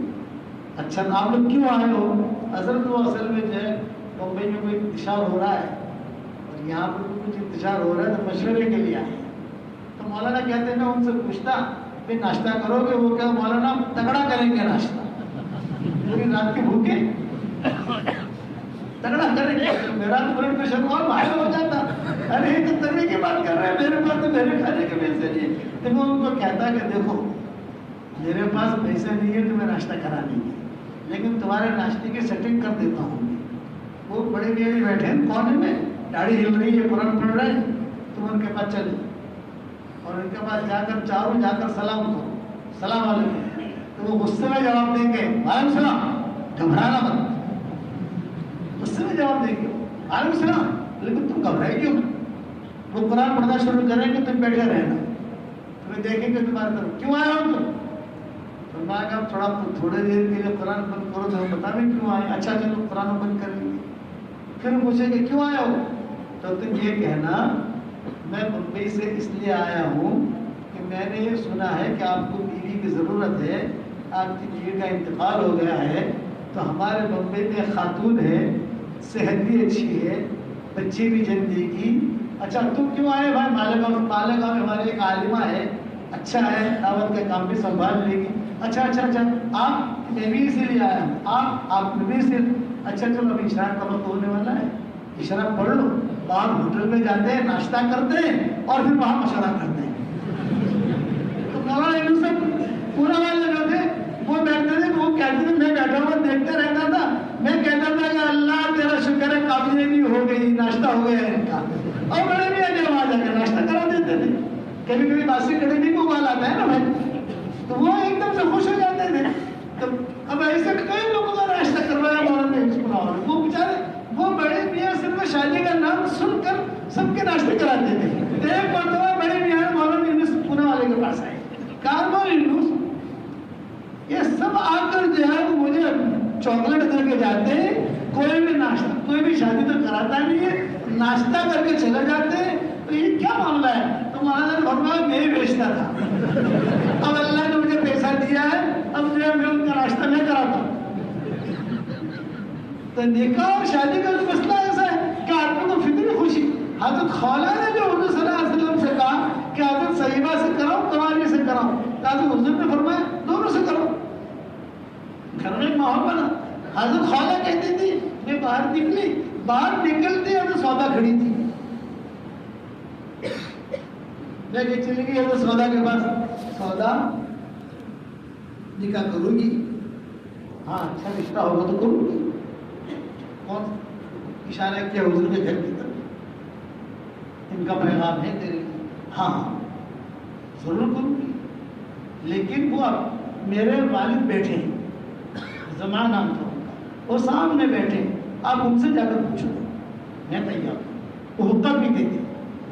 [SPEAKER 1] اچھا آپ لوگ کیوں آئے ہو؟ حضرت وہ اصل میں جو ہے بمبئی میں کوئی انتشار ہو رہا ہے اور یہاں پر کچھ انتشار ہو رہا ہے تو مشورے کے لیے آئے. تو مولانا کہتے ہیں میں ان سے پوچھتا پھر ناشتہ کرو گے؟ وہ کیا مولانا تگڑا کریں گے ناشتہ, پوری رات کے بھوکے تگڑا کریں گے. میرا تو بلڈ پریشر اور ہائی ہو جاتا, ارے یہ تو تگڑے کی بات کر رہے ہیں, میرے پاس تو میرے کھانے کے پیسے نہیں. تو میں ان کو کہتا کہ دیکھو میرے پاس پیسے نہیں ہے تو میں ناشتہ کرا دیں گے, لیکن تمہارے ناشتے کی سیٹنگ کر دیتا ہوں. وہ بڑے میرے بیٹھے ہیں کونے میں, داڑھی ہل رہی ہے, قرآن پڑھ رہے ہیں, تم ان کے پاس چلے اور ان کے پاس جا کر چاروں جا کر سلام کرو, السلام علیکم. تو وہ غصے میں جواب دیں گے وعلیکم السلام, گھبرانا مت, غصے میں جواب دیں گے وعلیکم السلام, لیکن تم گھبرائے کیوں؟ وہ قرآن پڑھنا شروع کریں گے تم بیٹھے رہنا, تمہیں دیکھیں گے تمہاری طرف, کیوں آئے ہو تم؟ فرمایا کہ تھوڑا تھوڑے دیر کے لیے قرآن بند کرو تو ہم بتا دیں کیوں آئے. اچھا چلو قرآن بند کر لیں گے. پھر پوچھیں کہ کیوں آئے ہو؟ تو تم یہ کہنا میں بمبئی سے اس لیے آیا ہوں کہ میں نے یہ سنا ہے کہ آپ کو بیوی کی ضرورت ہے, آپ کی بیوی کا انتقال ہو گیا ہے, تو ہمارے بمبئی میں خاتون ہے, صحت بھی اچھی ہے, بچی بھی جن دے گی. اچھا تم کیوں آئے بھائی؟ مالیگاؤں میں ہماری ایک عالمہ ہے, اچھا ہے, دعوت کا کام بھی سنبھال لے گی. اچھا آپ میں بھی اسی لیے آیا ہوں, آپ میں بھی اسی. اچھا چلو ابھی عشاء کا وقت ہونے والا ہے, عشاء پڑھ لو. باہر ہوٹل میں جاتے ہیں, ناشتہ کرتے ہیں اور پھر وہاں مشورہ کرتے ہیں. تو مولانا یوسف پورا والے جو تھے وہ بیٹھتے تھے, وہ کہتے تھے میں بیٹھا ہوا دیکھتے رہتا تھا, میں کہتا تھا کہ اللہ تیرا شکر ہے قابلیں بھی ہو گئی, ناشتہ ہو گیا ان کا. اور بڑے بھی آگے وہاں جا کے ناشتہ کرا دیتے تھے. کبھی کبھی باسی کڑے بھی موبائل آتا ہے نا بھائی, تو وہ ایک دم سے خوش ہو جاتے تھے. تو اب ایسے کئی لوگوں کا ناشتہ کروایا مولانا نے, وہ بیچارے وہ بڑے میاں صرف شادی کا نام سن کر سب کے ناشتے کراتے تھے. ایک مرتبہ بڑے میاں مولانا یونس پونا والے کے پاس آئے, کہا یونس یہ سب آ کر جو ہے وہ مجھے چاکلیٹ کر کے جاتے ہیں, کوئی بھی ناشتہ کوئی بھی شادی تو کراتا نہیں ہے, ناشتہ کر کے چلے جاتے ہیں, یہ کیا معاملہ ہے؟ تو مولانا نے فرمایا میں ہی بیچتا تھا، اب اللہ نے مجھے پیسہ دیا ہے، اب جو ہے میں ان کا ناشتہ میں کراتا ہوں۔ تو نکاح اور شادی کا تو مسئلہ ایسا ہے کہ آدمی کو فطری خوشی، حضرت خولہ نے جو حضور صلی اللہ علیہ وسلم سے کہا کہ حضرت صحیبہ سے کراؤ قوالی سے کراؤ، تو حضرت حضور نے فرمایا دونوں سے کرو۔ گھر میں ایک ماحول بنا۔ حضرت خولہ کہتی تھی میں باہر نکلی، باہر نکلتی حضرت سودا کھڑی تھی، میں کہ چلی گئی حضرت سودا کے پاس، سودا نکاح کروں گی؟ ہاں اچھا رشتہ ہوگا تو کروں گی۔ کون اشارہ کیا حضور کے گھر کی طرف، ان کا پیغام ہے تیرے لیے؟ ہاں ضرور کروں گی، لیکن وہ اب میرے والد بیٹھے ہیں، زمان نام تھا ان کا، وہ سامنے بیٹھے، آپ ان سے جا کر پوچھو، میں تیار ہوں۔ وہ حقہ بھی دیتے،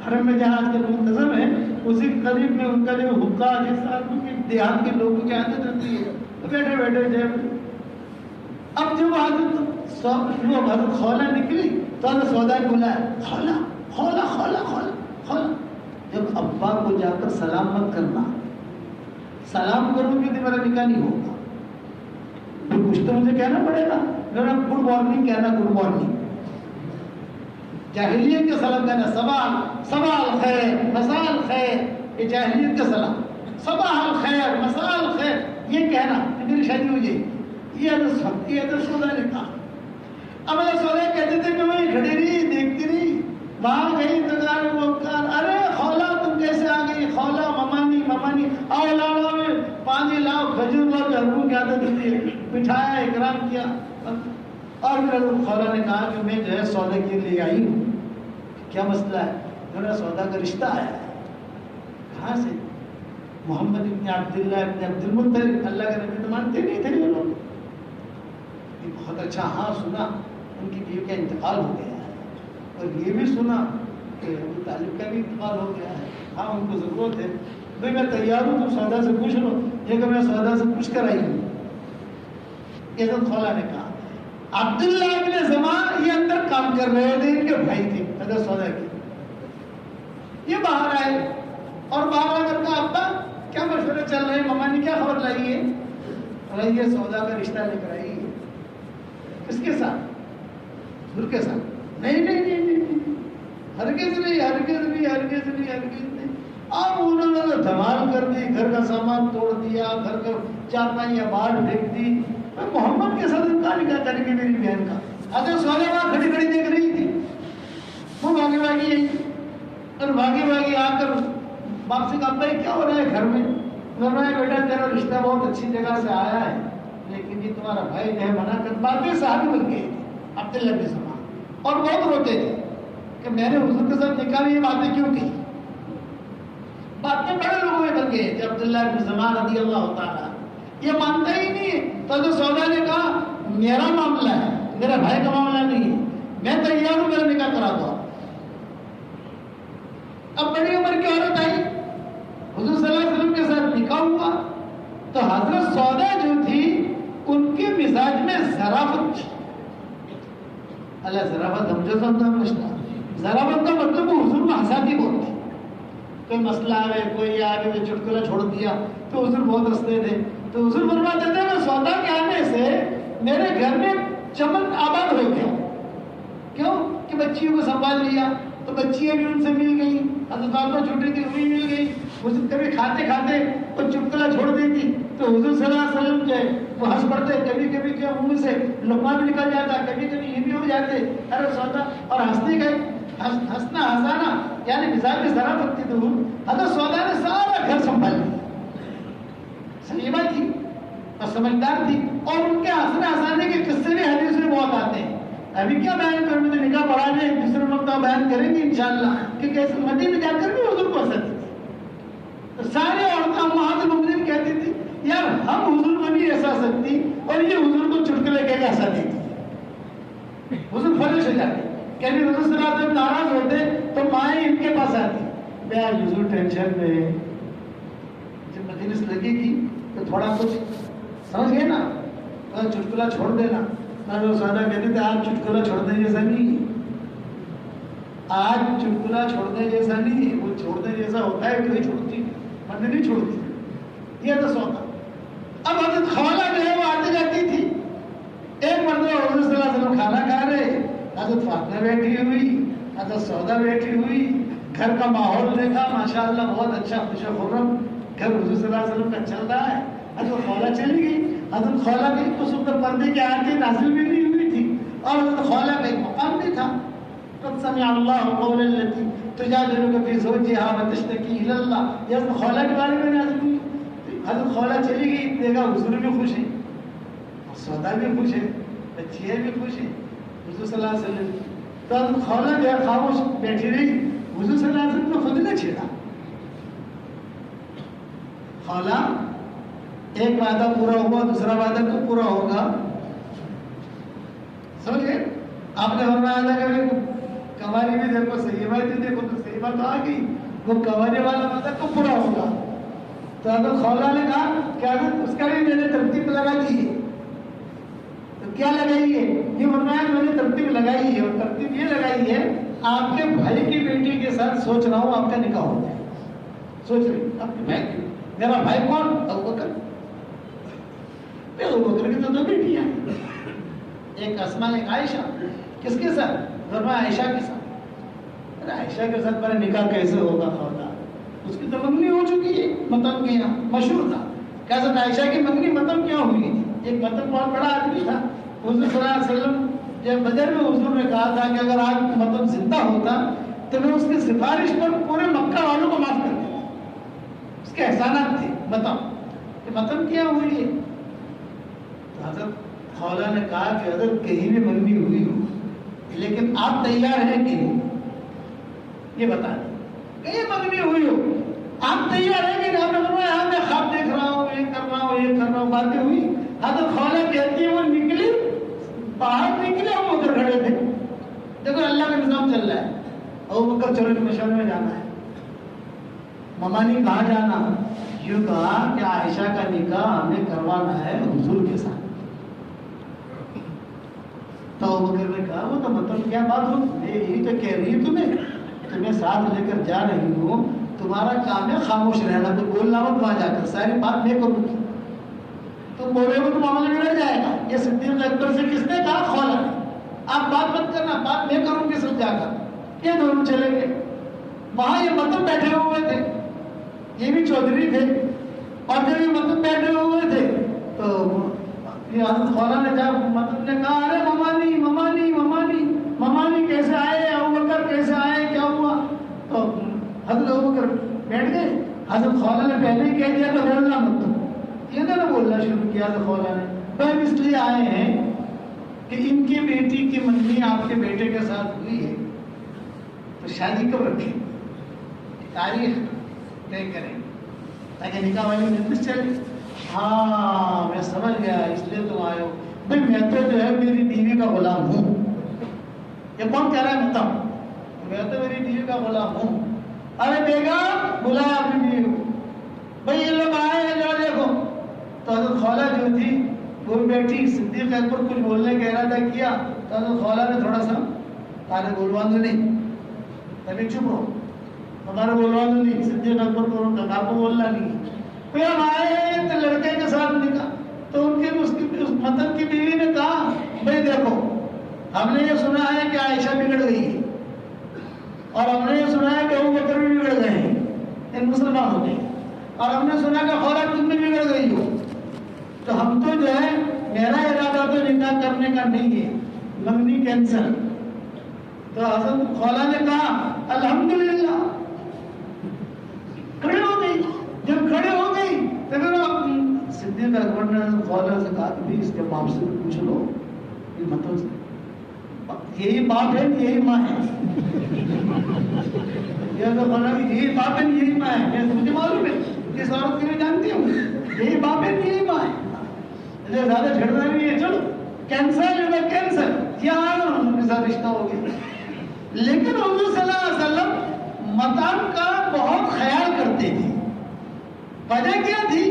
[SPEAKER 1] حرم میں جہاں آج کل منتظم ہے اسی قریب میں ان کا جو حقہ جس آدمی کی دیہات کے لوگوں کی عادت رہتی ہے بیٹھے بیٹھے جب اب جب حضرت خولہ نکلی تو حضرت سودا کو بلایا، خولہ خولہ خولہ خولہ خولہ، جب ابا کو جا کر سلام مت کرنا، سلام کروں گی تو میرا نکاح نہیں ہوگا، پھر کچھ تو مجھے کہنا پڑے گا، میرا گڈ مارننگ کہنا، گڈ مارننگ، جاہلیت کا سلام کہنا، صباح الخیر مساء الخیر، یہ جاہلیت کا سلام، صباح الخیر مساء الخیر یہ کہنا کہ میری شادی ہو جائے، یہ حضرت سودا نے کہا۔ اب حضرت سودا کہتے تھے کہ وہی کھڑی رہی دیکھتی رہی، وہاں گئی دکان میں، ارے خولہ تم کیسے آ گئی؟ خولہ ممانی ممانی، آؤ لاؤ میں پانی لاؤ، کھجور لاؤ، جھروں کی عادت ہوتی ہے، بٹھایا اکرام کیا۔ اور پھر حضرت خولہ نے کہا کہ میں جو ہے سودے کے لیے آئی ہوں، کیا مسئلہ ہے؟ میرا سودا کا رشتہ آیا ہے۔ کہاں سے؟ محمد ابن عبداللہ ابن عبد المطلب، اللہ کے نبی تو مانتے نہیں تھے یہ لوگ۔ بہت اچھا، ہاں سنا ان کی بیوی کا انتقال ہو گیا ہے، اور یہ بھی سنا کہ ابو طالب کا بھی انتقال ہو گیا ہے، ہاں ان کو ضرورت ہے، بھائی میں تیار ہوں، تم سودا سے پوچھ لو، یہ کہ میں سودا سے پوچھ کر آئی ہوں۔ حضرت خولہ نے کہا، عبداللہ ابن زمان یہ اندر کام کر رہے تھے، ان کے بھائی تھے حضرت سودا کے، یہ باہر آئے اور باہر آ کر کہا ابا کیا مشورے چل رہے ہیں، مما نے کیا خبر لائی ہے؟ یہ سودا کا رشتہ لے کر آئی ہے۔ کس کے ساتھ؟ حضور کے ساتھ؟ نہیں نہیں نہیں نہیں، ہرگز نہیں ہرگز نہیں ہرگز نہیں ہرگز نہیں۔ اب انہوں نے دھمال کر دی، گھر کا سامان توڑ دیا، گھر کا چارپائیاں باہر پھینک دی، میں محمد کے ساتھ انکار نہیں کیا کریں گے میری بہن کا۔ حضرت سودا وہاں کھڑی کھڑی دیکھ رہی تھی، وہ بھاگی بھاگی آئی اور بھاگی بھاگی آ کر باپ سے کہا بھائی کیا ہو رہا ہے گھر میں؟ بیٹا تیرا رشتہ بہت اچھی جگہ سے آیا ہے، لیکن یہ تمہارا بھائی جو ہے منع کر، باتیں صحابی بن گئے تھے عبداللہ بن زمان، اور بہت روتے تھے کہ میں نے حضور کے ساتھ نکاح میں یہ باتیں کیوں کی، باتیں بڑے لوگوں میں بن گئے تھے۔ عبداللہ بن زمان رضی اللہ تعالیٰ یہ مانتا ہی نہیں ہے، تو حضرت سودا نے کہا میرا معاملہ ہے، میرا بھائی کا معاملہ نہیں ہے، میں تیار ہوں، میرا نکاح کرا دو۔ اب بڑی عمر کی عورت آئی، حضور صلی اللہ علیہ وسلم کے ساتھ نکاح ہوا، تو حضرت سودا جو تھی ان کے مزاج میں ظرافت تھی۔ اللہ ظرافت ہم جو سمجھا مشنا، ظرافت کا مطلب وہ حضور میں ہنساتی بہت تھی، کوئی مسئلہ آئے کوئی آگے میں چٹکلا چھوڑ دیا تو حضور بہت ہنستے تھے، تو حضور فرماتے تھے میں سودا کے آنے سے میرے گھر میں چمن آباد ہو گیا، کیوں کہ بچیوں کو سنبھال لیا، تو بچیاں بھی ان سے مل گئی، حضرت فاطمہ چھوٹی تھی وہی مل گئی، مجھے کبھی کھاتے کھاتے وہ چٹکلا چھوڑ دیتی تو حضور صلی اللہ علیہ وسلم جو ہے وہ ہنس پڑتے، کبھی کبھی کیا منہ سے لقمہ بھی نکل جاتا، کبھی کبھی یہ بھی ہو جاتے، ارے سودا، اور ہنسنے کا ہنسنا ہنسانا یعنی مزاج میں ظرافت تھی، تو حضرت سودا نے سارا گھر سنبھال لیا، سلیمہ تھی اور سمجھدار تھی، اور ان کے ہنسنے ہنسانے کے قصے بھی حدیث میں بہت آتے ہیں، ابھی کیا بیان کروں، مجھے نکاح پڑھا دیں، دوسرے مرتبہ بیان کریں گے انشاءاللہ کہ کیسے مدینے جا کر بھی حضور کو ہنساتی تھی، سارے عورتیں امہات المؤمنین کہتی تھی یار ہم حضور کو نہیں ہنسا سکتی اور یہ حضور کو چٹکلے کہہ کے ہنساتی تھی، حضور فرش ہو جاتے، کبھی حضور صلی اللہ علیہ وسلم ناراض ہوتے تو مائیں ان کے پاس آتی، بے حضور ٹینشن میں، جب مجلس لگے گی تو تھوڑا کچھ سمجھ گئے نا، تھوڑا چٹکلا چھوڑ دینا، سادہ کہتے تھے آپ چٹکلا چھوڑ دیں، ایسا نہیں، آج چٹکلا چھوڑنے جیسا نہیں ہے، وہ چھوڑنے جیسا ہوتا ہے تو ہی چھوڑتی ہے، ورنہ نہیں چھوڑتی. یہ تو سودا. اب حضرت خولا جو ہے وہ آتی جاتی تھی. ایک مرتبہ حضور صلی اللہ علیہ وسلم کھانا کھا رہے، حضرت فاطمہ بیٹھی ہوئی، حضرت سودا بیٹھی ہوئی، گھر کا ماحول دیکھا ماشاءاللہ بہت اچھا خوش و خرم گھر حضور صلی اللہ علیہ وسلم کا چل رہا ہے. حضرت خولا چلی گئی. حضرت خولا کی اس وقت پردے کی آیتیں نازل بھی نہیں ہوئی تھی اور حضرت خولا کا ایک مقام بھی تھا. قد سمع اللہ قول التي تجادلك في زوجها وتشتكي الى اللہ. یہ حضرت خولا کے بارے میں نازل ہوئی. حضرت خولا چلی گئی، دیکھا حضور بھی خوش ہیں، سودا بھی خوش ہے، بچیاں بھی خوش ہیں، حضور صلی اللہ علیہ وسلم. تو حضرت خولا جو ہے خاموش بیٹھی رہی. حضور صلی اللہ علیہ وسلم نے خود نے چھیڑا. خولا ایک وعدہ پورا ہوا، دوسرا وعدہ کب پورا ہوگا؟ سمجھے؟ آپ نے فرمایا تھا کہ قواری بھی دیکھو صحیح بات ہی دیکھو تو صحیح بات آ گئی، وہ قواری والا وعدہ کب پورا ہوگا؟ تو حضرت خولا نے کہا کہ حضرت اس کا بھی میں نے ترتیب لگا دی ہے. تو کیا لگائی ہے؟ یہ فرمایا میں نے ترتیب لگائی ہے، اور ترتیب یہ لگائی ہے آپ کے بھائی کی بیٹی کے ساتھ سوچ رہا ہوں آپ کا نکاح ہو جائے. سوچ رہی آپ کے بھائی کی، میرا بھائی کون؟ ابو بکر. ابو بکر کی تو دو بیٹیاں، ایک اسماء ایک عائشہ. کس کے ساتھ؟ فرمایا عائشہ کے ساتھ. ارے عائشہ کے ساتھ میرا نکاح کیسے ہوگا؟ خولا اس کی تو منگنی ہو چکی ہے. مطلب کیا مشہور تھا کہ حضرت عائشہ کی منگنی مطلب کیا ہوئی؟ ایک مطلب بہت بڑا آدمی تھا. حضور صلی اللہ علیہ وسلم جب بدر میں حضور نے کہا تھا کہ اگر آج مطلب زندہ ہوتا تو میں اس کی سفارش پر پورے مکہ والوں کو معاف کر دیتا. اس کے احسانات تھے. مطلب کیا ہوئی ہے؟ تو حضرت خولا نے کہا کہ حضرت کہیں بھی منگنی ہوئی ہو لیکن آپ تیار ہیں کہ نہیں؟ یہ بتا دیں. کہیں منگنی ہوئی ہو آپ تیار ہیں کہ نہیں؟ آپ نے فرمایا ہاں میں خواب دیکھ رہا ہوں، یہ کر رہا ہوں، یہ کر رہا ہوں. باتیں ہوئی. حضرت خولا کہتی ہے وہ نکلی، باہر نکلے ابو بکر کھڑے تھے. دیکھو اللہ کا نظام چل رہا ہے. ابو بکر چلو مشورے میں جانا ہے. ممانی کہاں جانا؟ یوں کہا کہ عائشہ کا نکاح ہمیں کروانا ہے حضور کے ساتھ. تو ابو بکر نے کہا وہ تو مطلب کیا بات ہو، یہی تو کہہ رہی ہے تمہیں ساتھ لے کر جا رہی ہوں، تمہارا کام ہے خاموش رہنا، تو بولنا مت وہاں جا کر، ساری بات میں کروں گی. تو بولے گا تو معاملہ بگڑ جائے گا. یہ صدیق اکبر سے کس نے کہا؟ خولا نے. آپ بات مت کرنا، بات میں کروں گی سب جا کر. یہ دونوں چلے گئے. وہاں یہ مطلب بیٹھے ہوئے تھے، یہ بھی چودھری تھے، اور جب یہ مطلب بیٹھے ہوئے تھے تو یہ حضرت خولا نے جب مطلب نے کہا ارے ممانی ممانی ممانی ممانی کیسے آئے، ابو بکر کیسے آئے، کیا ہوا؟ تو حضرت ابو بکر بیٹھ گئے. حضرت خولا نے پہلے ہی کہہ دیا تو بولنا مت. یہ نہ بولنا شروع کیا حضرت خولا نے. بھائی اس لیے آئے ہیں کہ ان کی بیٹی کی منگنی آپ کے بیٹے کے ساتھ ہوئی ہے، تو شادی کب رکھیں، تاریخ طے کریں تاکہ نکاح والی مجلس چلے. ہاں میں سمجھ گیا اس لیے تم آئے ہو. بھائی میں تو جو ہے میری بیوی کا غلام ہوں. یہ کون کہہ رہا ہے؟ بتاؤ. میں تو میری بیوی کا غلام ہوں. ارے بیگم بلایا اپنی بیوی کو. بھائی یہ لوگ آئے ہیں جو دیکھو. تو حضرت خولا جو تھی وہ بیٹھی. صدیق اکبر کچھ بولنے کا ارادہ کیا تو حضرت خولا نے تھوڑا سا تارے بولوا دو نہیں، تبھی چپ رہو، ہمارے بولوا دو نہیں. صدیق اکبر کو آپ کو بولنا نہیں. پھر ہم آئے ہیں تو لڑکے کے ساتھ نکاح. تو ان کی اس مطلب کی بیوی نے کہا بھائی دیکھو ہم نے یہ سنا ہے کہ عائشہ بگڑ گئی ہے، اور ہم نے یہ سنا ہے کہ ابو بکر بھی بگڑ گئے ہیں، ان مسلمان ہو گئے، اور ہم نے سنا کہ خولا تم بھی بگڑ گئی ہو. تو ہم تو جو ہے میرا ارادہ تو نکاح کرنے کا نہیں ہے، منگنی کینسل. تو حضرت خولا نے کہا الحمدللہ. کھڑے ہو گئی. جب کھڑے ہو گئی تو پھر صدیق اکبر نے خولا سے کہا کہ اس کے باپ سے پوچھ لو یہ مطلب یہی باپ ہے یہی ماں ہے. یہ تو خولا کہ یہی باپ ہے یہی ماں ہے. میں مجھے معلوم ہے اس عورت کو میں جانتی ہوں، یہی باپ ہے یہی ماں ہے. زیادہ جھڑنا نہیں ہے، چلو کینسل کینسل کیا ان کے ساتھ رشتہ ہو گیا. لیکن حضور صلی اللہ علیہ وسلم متان کا بہت خیال کرتے تھے. وجہ کیا تھی؟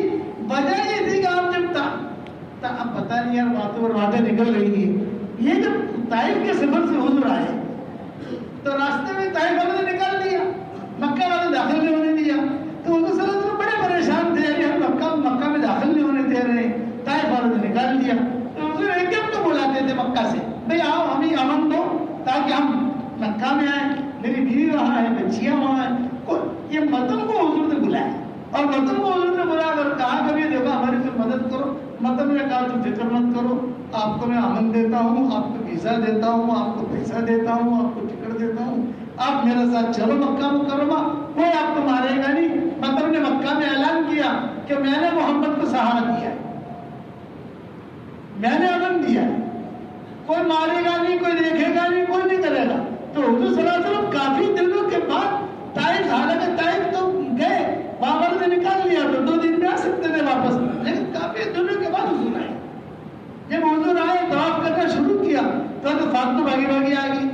[SPEAKER 1] وجہ یہ تھی کہ آپ جب اب پتہ نہیں یار باتوں پر باتیں نکل رہی ہیں. یہ جب طائف کے سفر سے حضور آئے تو راستے میں طائف والوں نے نکال دیا, مکہ والے داخل نہیں ہونے دیا. تو حضور صلی اللہ علیہ وسلم بڑے پریشان تھے, ہم مکہ میں داخل نہیں ہونے دے رہے, طائف والوں نے نکال دیا. تو حضور ایک ایک کو بلاتے تھے مکہ سے, بھائی آؤ ہمیں امن دو تاکہ ہم مکہ میں آئیں, میری بیوی وہاں ہے, بچیاں وہاں ہیں. یہ متن کو حضور نے بلایا, اور متن کو حضور نے بلا کر کہا کبھی دیکھو ہماری پھر مدد کرو. متن نے کہا تم فکر مت کرو, آپ کو میں امن دیتا ہوں, آپ کو ویزا دیتا ہوں, آپ کو پیسہ دیتا ہوں, آپ کو ٹکٹ دیتا ہوں, آپ میرے ساتھ چلو مکہ مکرمہ, کوئی آپ کو مارے گا نہیں. متن نے مکہ میں اعلان کیا کہ میں نے محمد کو سہارا دیا ہے, میں نے امن دیا ہے, کوئی مارے گا نہیں, کوئی دیکھے گا نہیں, کوئی نہیں کرے گا. تو حضور صلی اللہ علیہ وسلم کافی دنوں کے بعد طائف, حالانکہ طائف تو گئے, وہاں والوں نے نکال لیا تو 2 دن میں آ سکتے تھے واپس, لیکن کافی دنوں کے بعد حضور آئے. جب حضور آئے طواف کرنا شروع کیا تو حضرت فاطمہ بھاگی بھاگی آ گئی.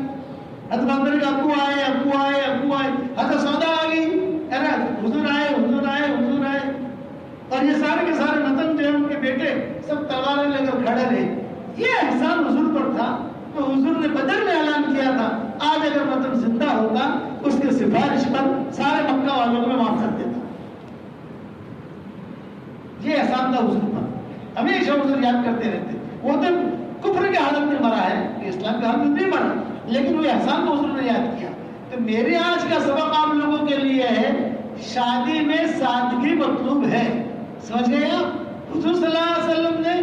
[SPEAKER 1] حضرت فاطمہ نے کہا ابو آئے, ابو آئے, ابو آئے. حضرت سودا آ گئی, حضور آئے, حضور آئے, حضور آئے. اور یہ سارے کے سارے متن جو ہیں ان کے بیٹے سب تلواریں لے کر کھڑے رہے. یہ احسان حضور پر تھا. تو حضور نے بدر میں اعلان کیا تھا آج اگر متن زندہ ہوتا اس کی سفارش پر سارے مکہ والوں کو میں معاف کر دیتا. یہ احسان تھا حضور پر, ہمیشہ حضور یاد کرتے رہتے. وہ تو کفر کی حالت میں مرا ہے, اسلام کی حالت میں نہیں مرا, لیکن وہ احسان کو حضور نے یاد کیا. تو میرے آج کا سبق آپ لوگوں کے لیے ہے, شادی میں سادگی مطلوب ہے. سمجھ گئے آپ؟ حضور صلی اللہ علیہ وسلم نے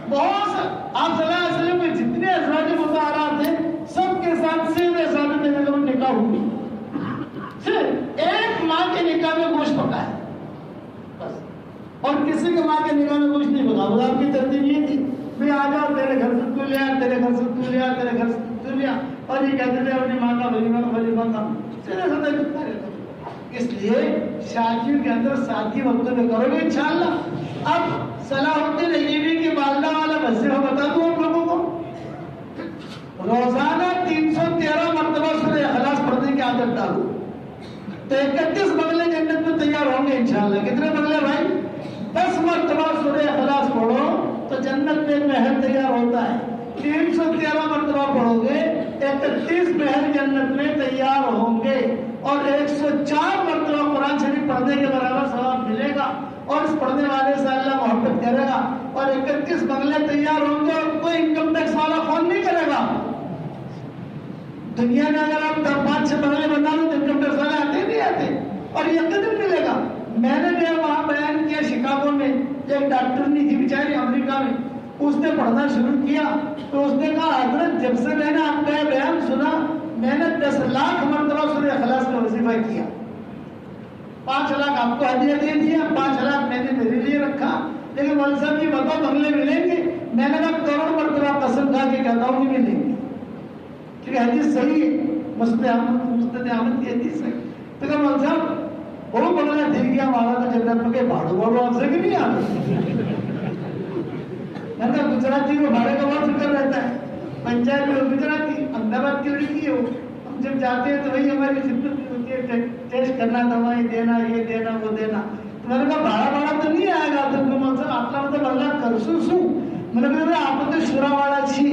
[SPEAKER 1] بہت آپ صلی اللہ علیہ وسلم کے جتنے ازواج مطہرات ہیں سب کے ساتھ سیدھے سادے نکاح ہوئی. صرف ایک ماں کے نکاح میں گوشت پکا ہے بس, اور کسی کے ماں کے نکاح میں گوشت نہیں پکا. وہ آپ کی ترتیب یہ تھی, بھائی آ جاؤ تیرے گھر سے تو لیا, تیرے گھر سے تو لیا, تیرے گھر سے تو لیا, اور یہ کہتے تھے اپنی ماں کا ولیمہ کا سیدھے سادے نکاح رہتا. اس لیے شادیوں کے اندر سادگی وقت میں کرو گے انشاءاللہ. اب صلاح الدین ایوبی کی والدہ والا وظیفہ بتا دوں آپ لوگوں کو. روزانہ 313 مرتبہ سورہ اخلاص پڑھنے کی عادت ڈالو تو 31 بنگلے جنت میں تیار ہوں گے انشاءاللہ. کتنے بنگلے بھائی؟ 10 مرتبہ سورہ اخلاص پڑھو تو جنت میں محل تیار ہوتا ہے. 313 مرتبہ پڑھو گے 31 محل جنت میں تیار ہوں گے, اور 104 مرتبہ قرآن شریف پڑھنے کے برابر ثواب ملے گا, اور اس پڑھنے والے سے اللہ محبت کرے گا, اور 31 بنگلے تیار ہوں گے, اور کوئی انکم ٹیکس والا فون نہیں کرے گا. دنیا میں اگر آپ 5-6 بنگلے بنا لو تو انکم ٹیکس والے آتے نہیں آتے, اور یہ قدر ملے گا. میں نے جو وہاں بیان کیا شکاگو میں, ایک ڈاکٹر نہیں تھی بیچاری امریکہ میں, اس نے پڑھنا شروع کیا تو اس نے کہا حضرت جب سے میں نے آپ کا بیان سنا میں نے 10 لاکھ مرتبہ سورہ اخلاص کا وظیفہ کیا. 5 لاکھ آپ کو ہدیہ دے دیا, 5 لاکھ میں نے میرے لیے رکھا. لیکن مول صاحب یہ بتاؤ بنگلے ملیں گے؟ میں نے کہا کروڑ مرتبہ قسم کھا کے کہتا ہوں کہ ملیں گے, کیونکہ حدیث صحیح ہے, مستد احمد کی حدیث ہے. تو کہا مول صاحب وہ بنگلہ دے گیا ہمارا تو جنت میں کہ بھاڑو بھاڑو آپ سے کہ نہیں آتے. میں نے کہا گجراتی کو بھاڑے کا بہت فکر رہتا ہے, پنچایت میں گجراتی, احمدآباد کی لڑکی ہے وہ, ہم جب جاتے ہیں تو وہی ہماری خدمت میں ہوتی ہے, ٹیسٹ کرنا, دوائیں دینا, یہ دینا, وہ دینا. تو میں نے کہا بھاڑا تو نہیں آئے گا. تو مطلب آٹلا مطلب اللہ کرسو سو میں نے کہا آپ تو شورا والا چھی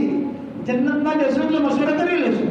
[SPEAKER 1] جنت میں جیسے એટલે મશવરા કરી લેશું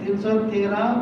[SPEAKER 1] 313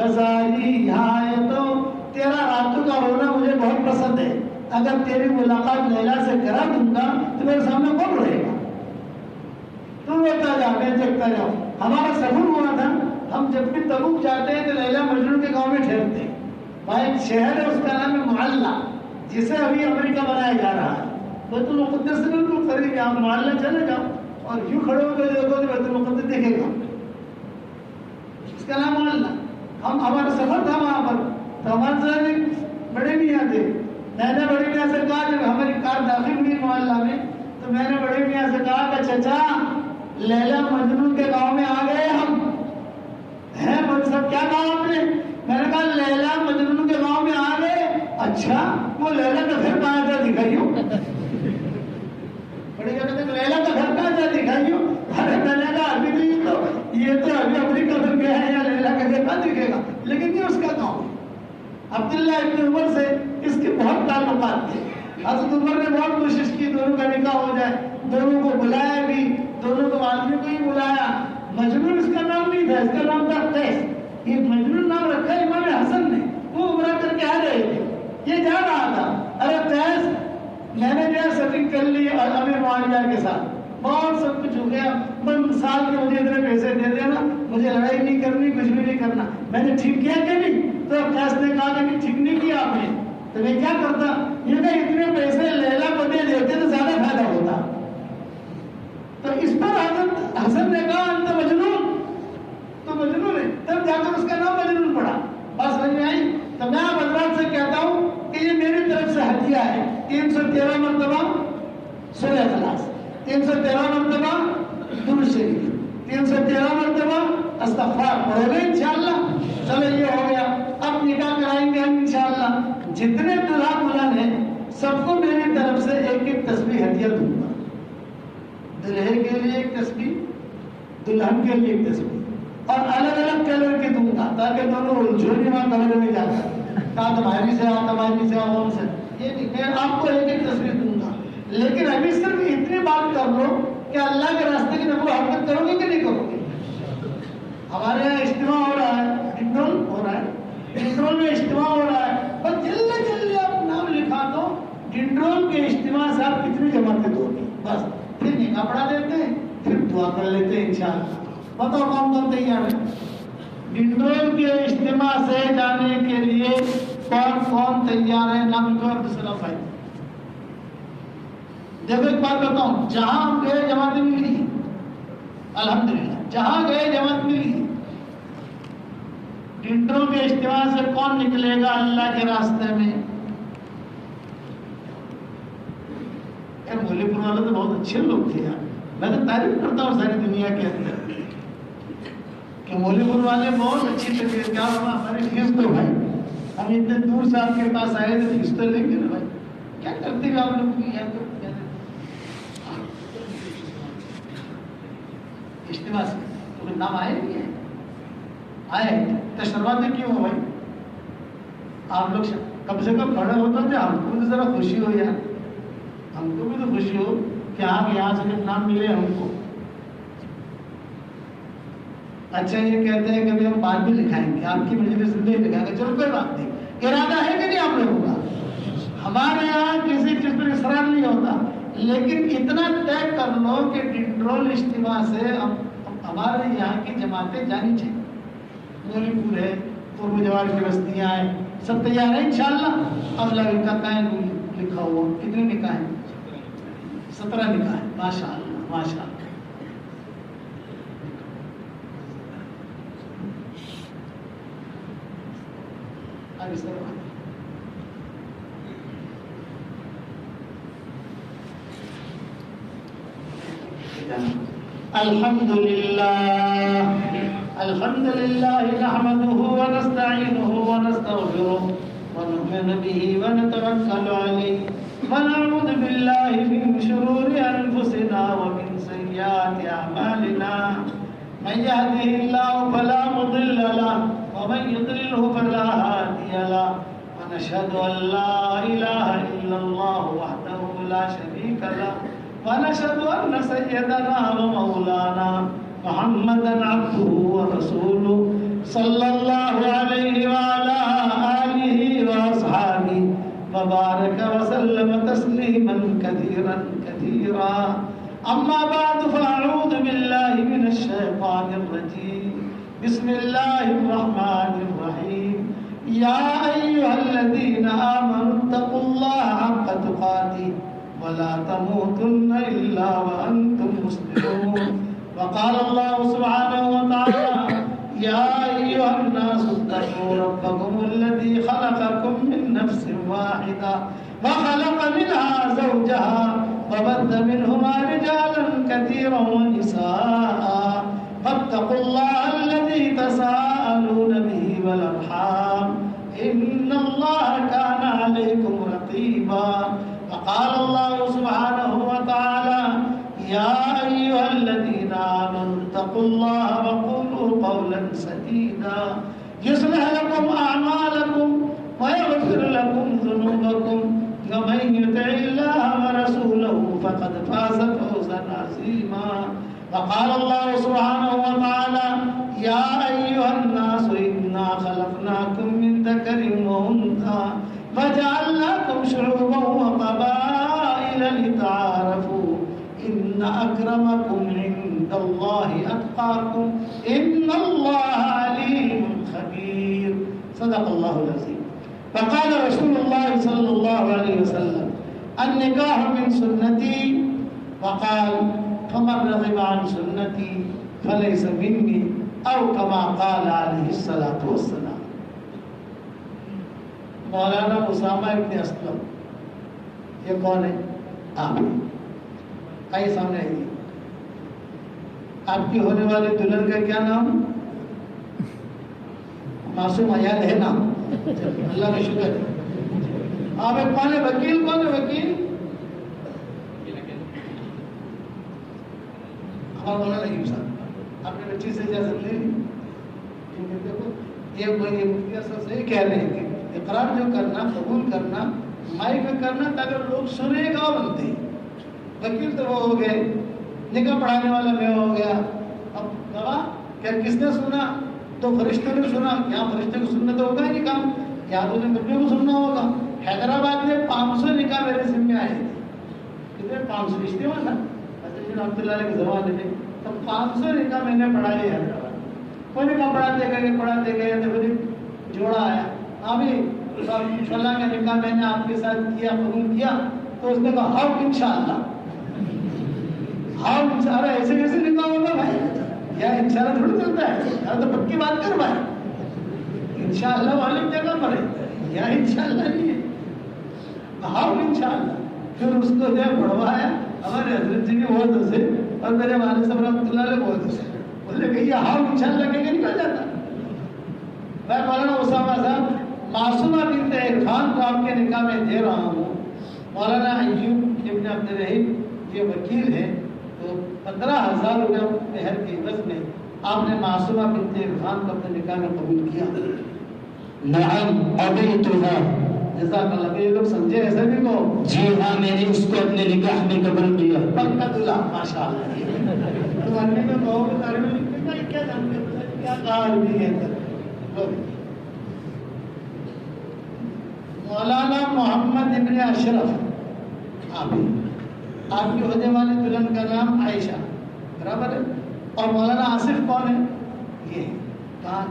[SPEAKER 1] غزالی یہاں آئے تو تیرا راتوں کا رونا مجھے بہت پسند ہے، اگر تیری ملاقات لیلا سے کرا دوں گا تو میرے سامنے کون رہے گا؟ تم روتا جا، میں دیکھتا جاؤں۔ ہمارا سفر ہوا تھا، ہم جب بھی تبوک جاتے ہیں تو لیلا مجنون کے گاؤں میں ٹھہرتے ہیں۔ وہاں ایک شہر ہے، اس کا نام ہے معلّہ، جسے ابھی امریکہ بنایا جا رہا ہے۔ بیت المقدس سے بالکل قریب ہے، آپ معلّہ چلے جاؤ اور یوں کھڑے ہو کے دیکھو تو بیت المقدس دیکھے گا، اس کا نام معلّہ۔ ہمارا سفر تھا وہاں پر، تو ہمارے ساتھ ایک بڑے میاں تھے۔ میں نے بڑے میاں سے کہا، جب ہماری کار داخل ہوئی معلّہ میں تو میں نے بڑے میاں سے کہا کہ چچا لیلا مجنون کے گاؤں میں آ گئے ہم ہیں۔ مجھے سب کیا کہا آپ نے؟ میں نے کہا لیلا مجنون کے گاؤں میں آ گئے۔ اچھا وہ لیلا کا گھر کہاں تھا دکھائیو؟ بڑے کہتے ہیں لیلا کا گھر کہاں تھا دکھائیو؟ ارے میں نے کہا ابھی نہیں، تو یہ تو ابھی امریکہ بن گیا ہے، یا لیلا کا گھر کہاں دکھے گا؟ لیکن یہ اس کا گاؤں ہے۔ عبداللہ ابن عمر سے اس کے بہت تعلقات تھے۔ حضرت عمر نے بہت کوشش کی دونوں کا نکاح ہو جائے، دونوں کو بلایا بھی، دونوں کو آدمی کو ہی بلایا۔ مجنون اس کا نام نہیں تھا، اس کا نام تھا قیس۔ یہ مجنون نام رکھا امام حسن نے، وہ عمرہ کر کے آ رہے تھے، یہ جا رہا تھا۔ ارے قیس میں نے جو سیٹنگ کر لی امیر معاویہ کے ساتھ، بہت سب کچھ ہو گیا، بس سال کے مجھے اتنے پیسے دے دینا، مجھے لڑائی نہیں کرنی، کچھ بھی نہیں کرنا۔ میں نے ٹھیک کیا کہ نہیں؟ تو قیس نے کہا کہ ٹھیک نہیں کیا آپ نے، تو میں کیا کرتا؟ یہ کہ اتنے پیسے لیلا کو دے دیتے تو زیادہ فائدہ ہوتا۔ تو اس پر حضرت حسن نے کہا انت مجنون، تو مجنون ہے، تب جا کر اس کا نام مجنون پڑا۔ بس سمجھ میں آئی؟ تو میں آپ حضرات سے کہتا ہوں کہ یہ میری طرف سے ہدیہ ہے۔ 313 مرتبہ سورہ اخلاص، 313 مرتبہ درود شریف، 313 مرتبہ استغفار پڑھو گے انشاءاللہ۔ چلو یہ ہو گیا، اب نکاح کرائیں گے ہم انشاءاللہ۔ جتنے دلہا دلہن ہیں سب کو میری طرف سے ایک ایک تسبیح ہدیہ دوں گا، دلہے کے لیے ایک تسبیح، دلہن کے لیے ایک تسبیح، اور الگ الگ کلر کے دوں گا تاکہ دونوں الجھن وہاں کمرے میں جا کر کہا تمہاری سے تمہاری سے عوام سے، یہ نہیں، میں آپ کو ایک ایک تصویر دوں گا۔ لیکن ابھی صرف اتنی بات کر لو کہ اللہ کے راستے کی نقل و حرکت کرو گے کہ نہیں کرو گے؟ ہمارے یہاں اجتماع ہو رہا ہے، ڈنڈول ہو رہا ہے، ڈنڈول میں اجتماع ہو رہا ہے، بس جلدی جلدی آپ نام لکھا دو ڈنڈول کے اجتماع سے آپ کتنی جماعتیں دو گی، بس پھر نکاح پڑھا دیتے ہیں، پھر دعا کر لیتے ہیں انشاءاللہ۔ بتاؤ کون کون تیار ہے؟ ڈنڈول کے اجتماع سے جانے کے لیے کون کون تیار ہے؟ نام لکھو عبدالسلام بھائی۔ دیکھو ایک بات بتاؤں، جہاں ہم گئے جماعتیں ملی، الحمدللہ جہاں گئے جماعت ملی۔ ڈنڈول کے اجتماع سے کون نکلے گا اللہ کے راستے میں؟ مولوی پور والے تو بہت اچھے لوگ تھے یار، میں تو تعریف کرتا ہوں ساری دنیا کے اندر کہ مولوی پور والے بہت اچھی طریقے کیا ہوا ہماری فیس تو بھائی، ہم اتنے دور سے آپ کے پاس آئے تھے، فیس تو لیں گے نا بھائی، کیا کرتے ہیں آپ لوگ کی اجتماع سے؟ تو نام آئے نہیں ہے، آئے تو شروعات کیوں ہو بھائی؟ آپ لوگ کم سے کم کھڑے ہوتے تھے، ہم کو بھی ذرا خوشی ہو یار، ہم کو بھی تو خوشی ہو کہ آپ یہاں سے نام ملے ہم کو۔ اچھا یہ کہتے ہیں کہ ہم بعد میں لکھائیں گے، آپ کی مجلس میں نہیں لکھائیں گے، چلو کوئی بات نہیں، ارادہ ہے کہ نہیں آپ لوگوں کا؟ ہمارے یہاں کسی چیز پر اصرار نہیں ہوتا، لیکن اتنا طے کر لو کہ ڈنڈول اجتماع سے ہمارے یہاں کی جماعتیں جانی چاہیے۔ مولوی پور ہے، قرب جوار کی بستیاں ہیں، سب تیار ہیں انشاءاللہ۔ اب لڑکا کا لکھا ہوا کتنے نکاح ہیں؟ 17 نکاح ہیں، ماشاءاللہ ماشاءاللہ۔ اب اس طرح الحمدللہ نحمده ونستعینه ونستغفره ونؤمن به ونتوکل علیہ ونعوذ باللہ من شرور انفسنا ومن سیئات اعمالنا من يهده الله فلا مضل له ومن يضلله فلا هادي له ونشهد ان لا اله الا الله وحده لا شريك له ونشهد ان سيدنا ومولانا محمدا عبده ورسوله صلى الله عليه وسلم تسليما كثيرا كثيرا. أما بعد فأعوذ بالله من الشيطان الرجيم. بسم الله الرحمن الرحيم. يا أيها الذين آمنوا اتقوا الله حق تقاته ولا تموتن إلا وأنتم مسلمون. وقال الله سبحانه وتعالى يا أيها الناس اتقوا ربكم الذي خلقكم من نفس واحدة وخلق منها زوجها وبث منهما رجالا كثيرا ونساء فاتقوا الله الذي تساءلون به والأرحام إن الله كان عليكم رقيبا. وقال الله سبحانه وتعالى يا أيها الذين آمنوا اتقوا الله وقولوا قولا سديدا يصلح لكم أعمالكم ويغفر لكم ذنوبكم ومن يطع الله ورسوله فقد فاز فوزا عظيما. وقال الله سبحانه وتعالى يا أيها الناس إنا خلقناكم من ذكر وأنثى وجعلناكم شعوبا وقبائل لتعارفوا إن أكرمكم عند الله أتقاكم إن الله عليم خبير. صدق الله العظيم. فقال رسول الله صلى الله عليه وسلم النكاح من سنتي وقال فمن رغب عن سنتي فليس مني أو كما قال عليه الصلاة والسلام. مولانا اسامہ ابن اسلم یہ کون ہے؟ آپ آئیے سامنے آئیے. آپ کی ہونے والی دلہن کا کیا نام؟ معصوم عیال ہے نام. اللہ کا شکر ہے. آپ ایک کون ہے؟ وکیل. کون ہے وکیل؟ ہمارا مولانا نعیم صاحب. آپ نے بچی سے اجازت لے لی؟ دیکھو یہ مفتی صاحب صحیح کہہ رہے ہیں کہ اقرار جو کرنا، قبول کرنا، مائک میں کرنا تاکہ لوگ سنے گا بنتے ہیں. وکیل تو وہ ہو گئے، نکاح پڑھانے والا میں ہو گیا. اب گواہ کیا کس نے سنا؟ تو فرشتوں نے سنا. یہاں فرشتے کو سننا تو ہوگا ہی نہیں کام، یہاں تو مجھے کو سننا ہوگا. حیدرآباد میں 500 نکاح میرے ذمہ آئے تھے. کتنے؟ 500 رشتے ہوا نا رحمۃ اللہ علیہ کے زمانے میں. تب 500 نکاح میں نے پڑھائے حیدرآباد. کوئی نکاح پڑھاتے گئے تو پھر جوڑا آیا. ابھی فلاں کا نکاح میں نے آپ کے ساتھ کیا، قبول کیا. تو اس نے کہا ہاؤ انشاءاللہ. ہاؤ انشاءاللہ ایسے کیسے نکاح ہوگا بھائی؟ یا انشاءاللہ تھوڑی چلتا ہے. یا تو پکی بات کر بھائی. انشاءاللہ والی جگہ پر ہے یا انشاءاللہ نہیں ہے. ہاؤ انشاءاللہ. پھر اس کو جو پڑھوایا ہمارے حضرت جی بھی بہت ہنسے اور میرے والد صاحب رحمۃ اللہ علیہ بہت ہنسے. بولے کہ یہ ہاؤ انشاءاللہ کہہ کے نکل جاتا. میں مولانا اسامہ صاحب معصومہ بنت عرفان کو آپ کے نکاح میں دے رہا ہوں. مولانا ایوب ابن عبد الرحیم یہ وکیل ہیں. تو 15,000 روپے مہر کی عوض میں آپ نے معصومہ بنت عرفان کو اپنے نکاح میں قبول کیا.
[SPEAKER 2] نعم ابیتها.
[SPEAKER 1] جزاک اللہ. یہ لوگ سمجھے ایسا بھی کو؟
[SPEAKER 2] جی ہاں میں نے اس کو اپنے نکاح میں قبول کیا.
[SPEAKER 1] پکا دلہا ماشاء اللہ. تو انہیں میں کہوں کہ تاریخ میں لکھتے ہیں کیا جانتے ہیں کیا کار بھی ہے. مولانا محمد ابن اشرف آپ کی ہونے والی دلہن کا نام عائشہ برابر ہے. اور مولانا آصف کون ہے؟ یہ کہاں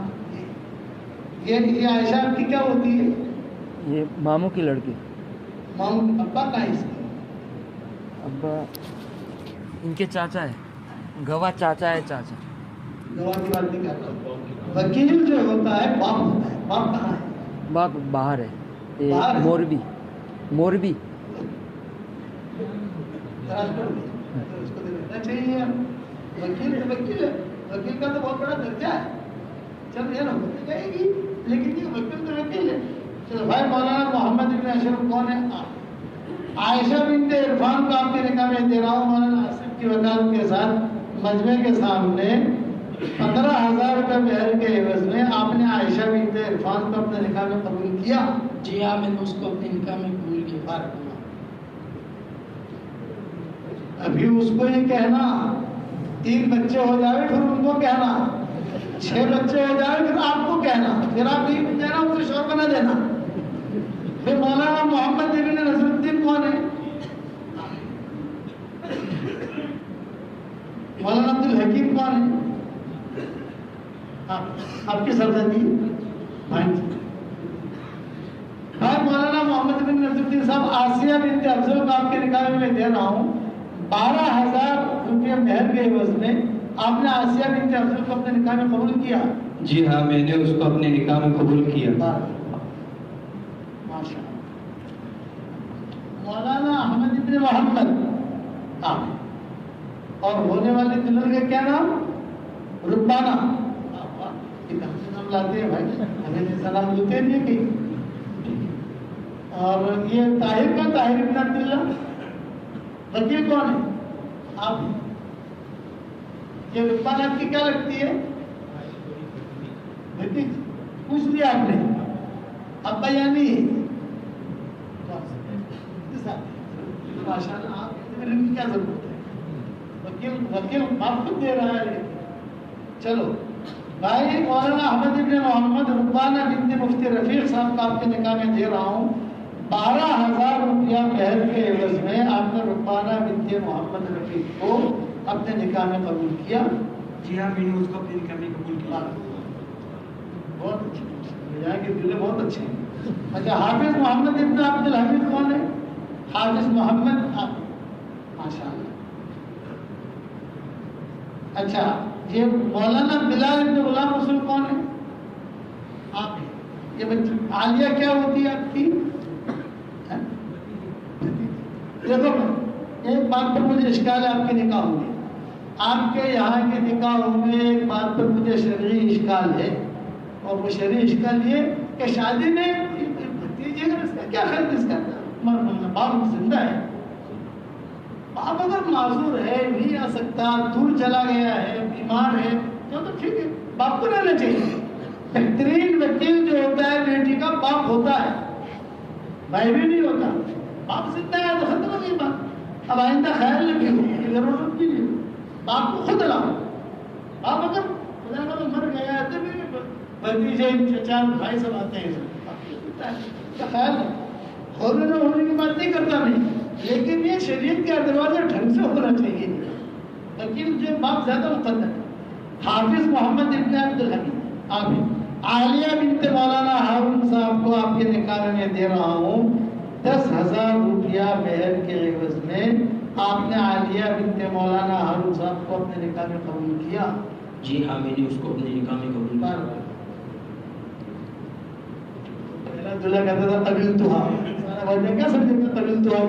[SPEAKER 1] یہ عائشہ آپ کی کیا ہوتی ہے؟
[SPEAKER 3] یہ ماموں کی لڑکی.
[SPEAKER 1] ماموں ابا کہاں ہے اس کے؟
[SPEAKER 3] ابا ان کے چاچا ہے. گواہ چاچا ہے. چاچا
[SPEAKER 1] گواہ کی بات نہیں کرتا. وکیل جو ہوتا ہے باپ ہوتا ہے. باپ کہاں ہے؟
[SPEAKER 3] باپ باہر ہے. موربی.
[SPEAKER 1] اس کو دینا چاہیے. وکیل تو وکیل ہے. وکیل کا تو بہت بڑا درجہ ہے. چل یہ نہ ہوتی جائے گی لیکن یہ وکیل تو وکیل ہے. چلو بھائی مولانا محمد ابن اشرف کون ہے؟ عائشہ بنت عرفان کو آپ کے نکاح میں دے رہا ہوں. مولانا آصف کی وکالت کے ساتھ مجمع کے سامنے 15,000 روپے مہر کے عوض میں آپ نے عائشہ بنت عرفان کو اپنے نکاح میں قبول کیا.
[SPEAKER 2] جی ہاں میں نے اس کو اپنے نکاح میں قبول کیا.
[SPEAKER 1] ابھی اس کو یہ کہنا 3 بچے ہو جائے پھر ان کو کہنا 6 بچے ہو جائے پھر آپ کو کہنا پھر آپ یہ کہنا اسے شور بنا دینا. پھر مولانا محمد ابن نصر الدین کون ہے؟ مولانا عبد الحکیم کون ہے؟ آپ کی سرزدی بھائی مولانا محمد بن نصر الدین صاحب آسیہ بنت افضل کو آپ کے نکاح میں دے رہا ہوں 12,000 روپیہ مہر کے عوض میں آپ نے آسیہ بنت افضل کو اپنے نکاح میں قبول کیا؟
[SPEAKER 2] جی ہاں میں نے اس کو اپنے نکاح میں قبول کیا.
[SPEAKER 1] ماشاء اللہ. مولانا احمد ابن محمد اور ہونے والے دلہن کا کیا نام؟ ربانہ. نام لاتے ہیں بھائی, ہمیں سلام دیتے نہیں کہ. اور یہ طاہر کا طاہر ابن عبداللہ وکیل کون ہے؟ آپ. یہ ربانہ آپ کی کیا لگتی ہے؟ پوچھ لیا آپ نے, ابا یعنی ماشاء اللہ آپ کی کیا ضرورت ہے؟ وکیل آپ خود دے رہا ہے. چلو بھائی مولانا احمد ابن محمد ربانہ بنت مفتی رفیق صاحب کا آپ کے نکاح میں دے رہا ہوں 12,000 روپیہ مہر کے عوض میں آپ نے ربانہ بنت محمد رفیق کو اپنے نکاح میں قبول کیا؟
[SPEAKER 3] جی ہاں میں نے اس کو اپنے نکاح میں قبول کیا.
[SPEAKER 1] بہت اچھے, یہاں کے دلے بہت اچھے ہیں. اچھا حافظ محمد ابن عبد الحمید کون ہے؟ حافظ محمد, ماشاء اللہ. اچھا یہ مولانا بلال ابن غلام رسول کون ہے؟ آپ. یہ بچی عالیہ کیا ہوتی ہے آپ کی؟ دیکھو ایک بات پر مجھے اشکال ہے آپ کے نکاح میں, آپ کے یہاں کے نکاحوں میں ایک بات پر مجھے شرعی اشکال ہے, اور وہ شرعی اشکال یہ کہ شادی میں بھتیجے اس کا کیا خیال اس کا؟ باپ زندہ ہے, باپ اگر معذور ہے نہیں آ سکتا, دور چلا گیا ہے, بیمار ہے, تو ٹھیک ہے باپ کو رہنا چاہیے. بہترین وکیل جو ہوتا ہے بیٹی کا باپ ہوتا ہے, بھائی بھی نہیں ہوتا. باپ زندہ ہے تو ختم ہو گئی بات. اب آئندہ خیال رکھیے, ضرورت کی نہیں, باپ کو خود لاؤ. باپ اگر خدا کا مر گیا ہے تو بھی بھتیجے چچا بھائی سب آتے ہیں, سب خیال ہونے نہ ہونے کی بات نہیں کرتا میں, لیکن یہ شریعت کا دروازہ ڈھنگ سے ہونا چاہیے. لیکن جو باپ زیادہ مقدر ہے. حافظ محمد ابن عبد الحمید آپ ہیں. عالیہ بنت مولانا ہارون صاحب کو آپ کے نکاح میں دے رہا ہوں 10,000 روپیہ مہر کے عوض میں آپ نے عالیہ بنت مولانا ہارون صاحب کو اپنے نکاح میں قبول کیا؟
[SPEAKER 2] جی ہاں میں نے اس کو اپنے نکاح میں قبول کیا.
[SPEAKER 1] پہلا دلہا کہتا تھا قبیل تو ہاں, کیا سمجھے گا قبیل تو ہاں.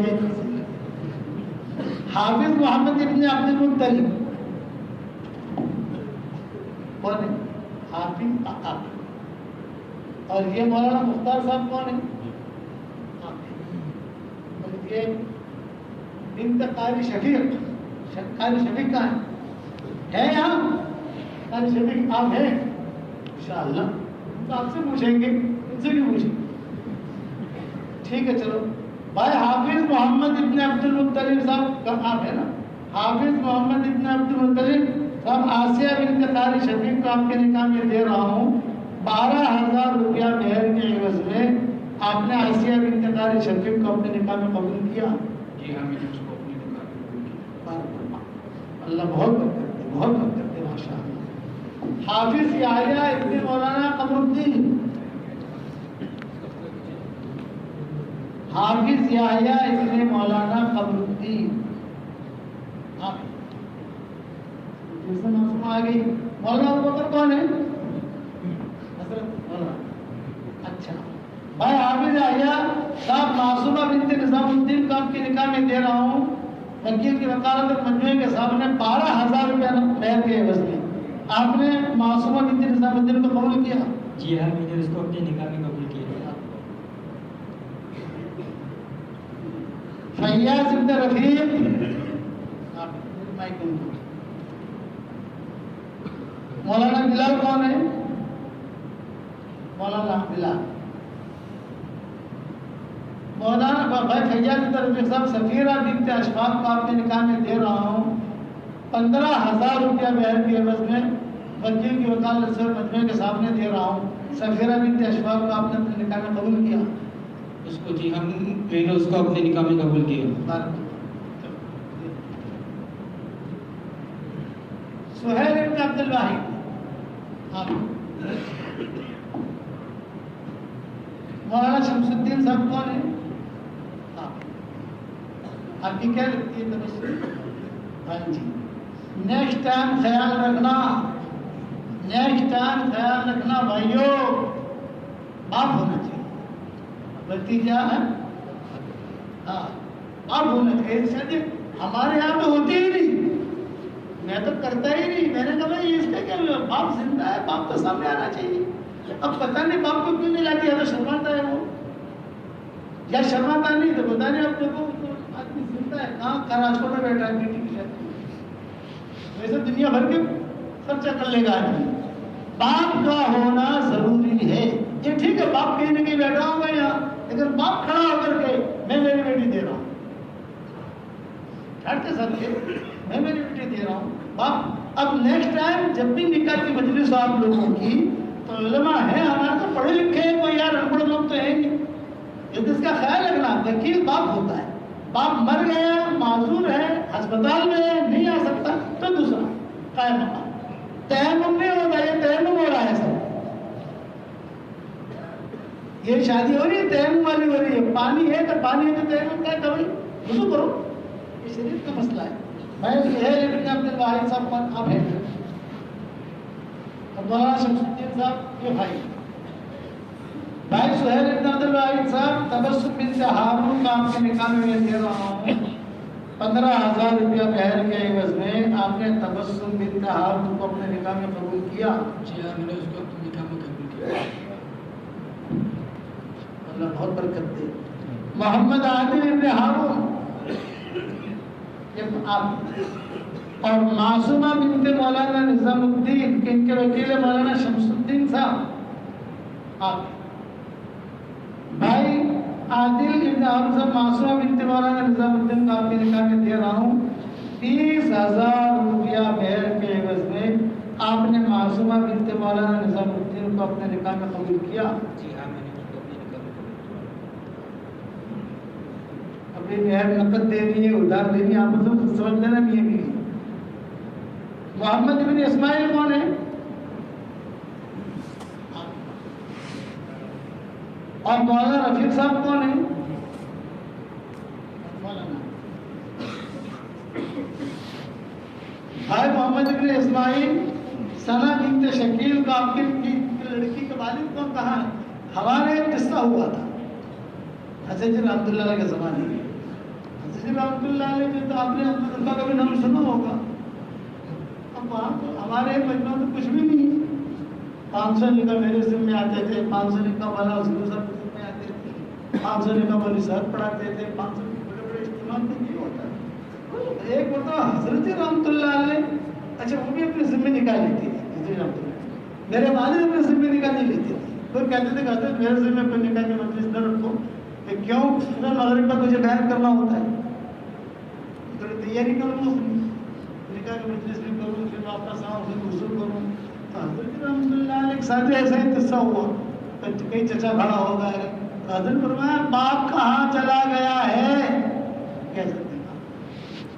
[SPEAKER 1] حافظ محمد ابن عبد المطلب کون ہے؟ حافظ آپ. اور یہ مولانا مختار صاحب کون ہے؟ اور یہ بنت قاری شفیق. قاری شفیق کہاں ہے یہاں؟ قاری شفیق آپ ہیں انشاءاللہ, تو آپ سے پوچھیں گے, ان سے بھی پوچھیں. ٹھیک ہے چلو بھائی. حافظ محمد ابن عبد المطلب صاحب کا آپ ہے نا؟ حافظ محمد ابن عبد المطلب صاحب آسیہ بنت قاری شفیق کو آپ کے نکاح میں دے رہا ہوں 12,000 روپیہ مہر کے عوض میں آپ نے آسیہ بنت قاری شفیق کو اپنے نکاح میں قبول کیا؟
[SPEAKER 2] جی ہاں میں نے اس کو اپنے نکاح میں قبول کیا.
[SPEAKER 1] اللہ بہت برکت دے, بہت برکت دے ماشاء اللہ. حافظ یحییٰ ابن مولانا قمر الدین. حافظ یحییٰ ابن مولانا قمر الدین آپ جیسے معصوم آ گئی. مولانا ابوبکر کون ہے؟ حضرت مولانا. اچھا بھائی حافظ یحییٰ صاحب معصومہ بنت نظام الدین کو آپ کے نکاح میں دے رہا ہوں وکیل کی وکالت اور مجموعے کے سامنے 12,000 روپیہ مہر کے عوض میں آپ نے معصومہ بنت نظام الدین کو قبول کیا؟
[SPEAKER 2] جی ہاں میں نے اس کو اپنے نکاح میں قبول کیا.
[SPEAKER 1] فیاض ابن رفیق مولانا بلال کون ہے؟ مولانا بلال. مولانا بھائی فیاض ابن رفیق صاحب سفیرہ بنت اشفاق کو آپ کے نکاح میں دے رہا ہوں 15,000 روپیہ مہر کے عوض میں وکیل کی وکالت سے مجموعے کے سامنے دے رہا ہوں. سفیرہ بنت اشفاق کو آپ نے اپنے نکاح میں قبول کیا؟
[SPEAKER 2] اس کو جی ہم میں نے اس کو اپنے نکاح میں قبول کیا.
[SPEAKER 1] سہیل ابن عبد الواحد آپ مولانا شمس الدین صاحب کون ہے؟ آپ کی کیا لگتی ہے تبسم؟ ہاں جی. نیکسٹ ٹائم خیال رکھنا، نیکسٹ ٹائم خیال رکھنا بھائیو، باپ ہونا چاہیے. بھتیجا ہے ہاں باپ ہونا چاہیے. شاید ہمارے یہاں تو ہوتی ہی نہیں، میں تو کرتا ہی نہیں. میں نے کہا بھائی اس کا کیا، باپ زندہ ہے، باپ تو سامنے آنا چاہیے. اب پتہ نہیں باپ کو کیوں نہیں لاتی، یا تو شرماتا ہے وہ، یا شرماتا نہیں تو پتہ نہیں. اب دیکھو آدمی زندہ ہے، کہاں کراچوڑ میں بیٹھا ہے بیٹی کی شادی، ویسے دنیا بھر کے خرچہ کر لے گا آدمی. باپ کا ہونا ضروری ہے. یہ ٹھیک ہے باپ کہیں نہ کہیں بیٹھا ہوگا یہاں، لیکن باپ کھڑا ہو کر کے میں میری بیٹی دے رہا ہوں، کے ساتھ میں میری بیٹی دے رہا ہوں باپ. اب نیکسٹ ٹائم جب بھی نکاح کی مجلس آپ لوگوں کی، تو علماء ہیں ہمارے تو پڑھے لکھے ہیں، کوئی یار انپڑھ لوگ تو ہیں نہیں. اس کا خیال رکھنا، وکیل باپ ہوتا ہے. باپ مر گیا، معذور ہے، ہسپتال میں ہے، نہیں آ سکتا، تو دوسرا قائم مقام. تیمم نہیں ہوتا، یہ تیمم ہو رہا ہے سب. یہ شادی ہو رہی ہے تیمم والی ہو رہی ہے. پانی ہے تو پانی ہے تو تیمم کا ہے تو بھائی وضو کرو، یہ شریعت کا مسئلہ ہے. میں سہیل ابن عبد الواحد صاحب پر آپ ہیں، مولانا شمس الدین صاحب یہ بھائی سہیل ابن عبد الواحد صاحب تبسم بنت ہارون کا آپ کے نکاح میں دے رہا ہوں 15,000 روپیہ مہر کے عوض میں. آپ نے تبسم بنت ہارون کو اپنے نکاح میں قبول کیا؟
[SPEAKER 2] جی ہاں، میں نے اس کو اپنے نکاح میں قبول کیا.
[SPEAKER 1] اللہ بہت برکت دے. محمد عادل ابن ہارون آپ، اور معصومہ بنت مولانا نظام الدین، ان کے وکیل مولانا شمس الدین صاحب. آپ بھائی عادل ابن ہارون صاحب معصومہ بنت مولانا نظام الدین کو آپ کے نکاح میں دے رہا ہوں 30,000 روپیہ مہر کے عوض میں. آپ نے معصومہ بنت مولانا نظام الدین کو اپنے نکاح میں قبول کیا؟
[SPEAKER 2] جی ہاں، میں نے اس کو اپنے نکاح میں قبول کیا.
[SPEAKER 1] اپنی مہر نقد دینی ہے، ادھار دینی ہے، آپ کو سمجھ لینا بھی ہے. محمد بن اسماعیل کون ہے؟ اور مولانا رفیق صاحب کون ہے؟ بھائی محمد بن اسماعیل ثنا بنت شکیل کا آپ کی لڑکی کے والد کون کہاں ہے؟ ہمارے ایک قصہ ہوا تھا حضرت رحمۃ اللہ علیہ کے زمانے میں. حضرت رحمۃ اللہ علیہ میں تو آپ نے ان کا کبھی نام سنا ہوگا. اب وہاں تو ہمارے بچوں میں کچھ بھی نہیں. 500 نکاح میرے ذمہ میں آتے تھے، 500 نکاح والا اس کے ساتھ ذمہ آتے تھے، 500 نکاح والی صاحب پڑھاتے تھے، 500 بڑے بڑے اجتماع میں نہیں ہوتا. ایک ہوتا حضرت رحمۃ اللہ علیہ، اچھا وہ بھی اپنے ذمہ نکاح لیتی تھی. حضرت رحمۃ اللہ میرے والد اپنے ذمہ نکاح نہیں لیتے تھے. وہ کہتے تھے کہ میرے ذمہ کوئی نکاح کی مجلس نہ رکھو. کیوں؟ مغرب پر مجھے بیان کرنا ہوتا ہے، تھوڑی تیاری کروں، نکاح کی مجلس بھی کروں، پھر واپس آؤں، پھر غسل کروں. حضرت رحمۃ اللہ علیہ ساتھ ایسا ہی قصہ ہوا. کئی چچا کھڑا ہو گئے، حضرت فرمایا باپ کہاں چلا گیا ہے؟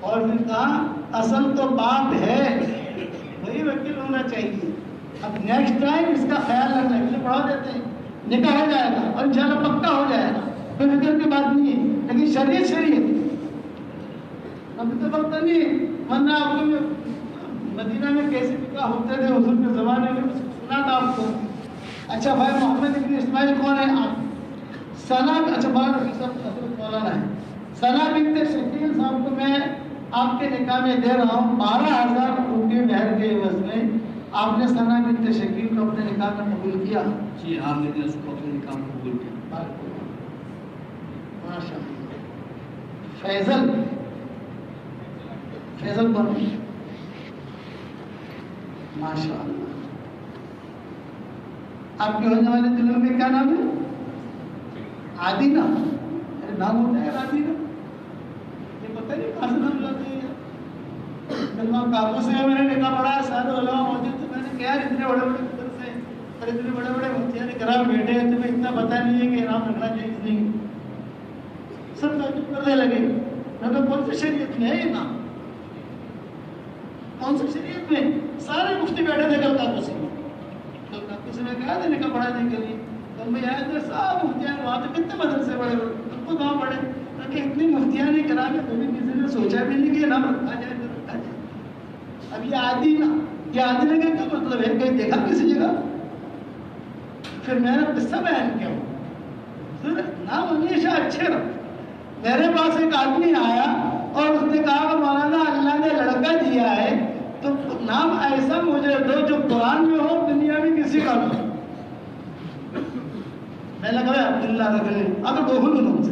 [SPEAKER 1] اور پھر کہا اصل تو باپ ہے، وہی وکیل ہونا چاہیے. اب نیکسٹ ٹائم اس کا خیال رکھنا ہے. پڑھا دیتے ہیں، نکاح ہو جائے گا اور انشاءاللہ پکا ہو جائے گا، کوئی فکر کی بات نہیں ہے. لیکن شریعت ابھی تو وقت نہیں. ورنہ آپ کو مدینہ میں کیسے نکاح ہوتے تھے حضور کے زمانے میں سنا تھا آپ کو. اچھا بھائی محمد ابن اسماعیل کون ہے؟ آپ ثنا، اچھا مولانا ہے ثنا بنت شکیل صاحب کو میں آپ کے نکاح میں دے رہا ہوں 12,000 روپئے مہر کے عوض میں. آپ نے ثنا بنت شکیل کو اپنے نکاح میں قبول کیا؟
[SPEAKER 2] جی ہاں، میں نے اس کو اپنے نکاح میں قبول کیا.
[SPEAKER 1] ماشاء اللہ. فیضل بنو ماشاء اللہ. آپ کے ہونے والے دلوں میں کیا نام ہے؟ عادینہ. نام ہوتا ہے عادینہ، یہ پتہ نہیں کہاں سے نام لاتے ہیں. کابو سے میں نے نکاح پڑھا، سارے علماء موجود تھے. میں نے کہا اتنے بڑے بڑے مدرسے اور اتنے بڑے بڑے مفتیان کرام بیٹھے ہیں، تمہیں اتنا پتہ نہیں ہے کہ نام رکھنا چاہیے کہ نہیں. سب تعجب کرنے لگے. میں نے کون سی شریعت میں ہے یہ نام؟ کون سی شریعت میں؟ سارے مفتی بیٹھے تھے کل کاکوسی میں. کل کاکوسی میں گیا تھا نکاح پڑھانے کے لیے. تو میں آیا تھا سب مفتیان وہاں پہ کتنے مدرسے بڑے بڑے تم کو کہاں پڑھے کہ اتنی مفتیاں نہیں کرا کے کبھی کسی نے سوچا بھی نہیں کہ نام رکھا جائے تو رکھا جائے. اب یہ آدھی نا یہ آدمی کا کیا مطلب ہے کہیں دیکھا کسی جگہ. پھر میں نے قصہ بیان کیا ہوں نام ہمیشہ اچھے رکھ. میرے پاس ایک آدمی آیا اور اس نے کہا کہ مولانا اللہ نے لڑکا دیا ہے تو نام ایسا مجھے دو جو قرآن میں ہو دنیا میں کسی کا نہ ہو. میں نے کہا عبداللہ رکھ لے اگر بہت نام سے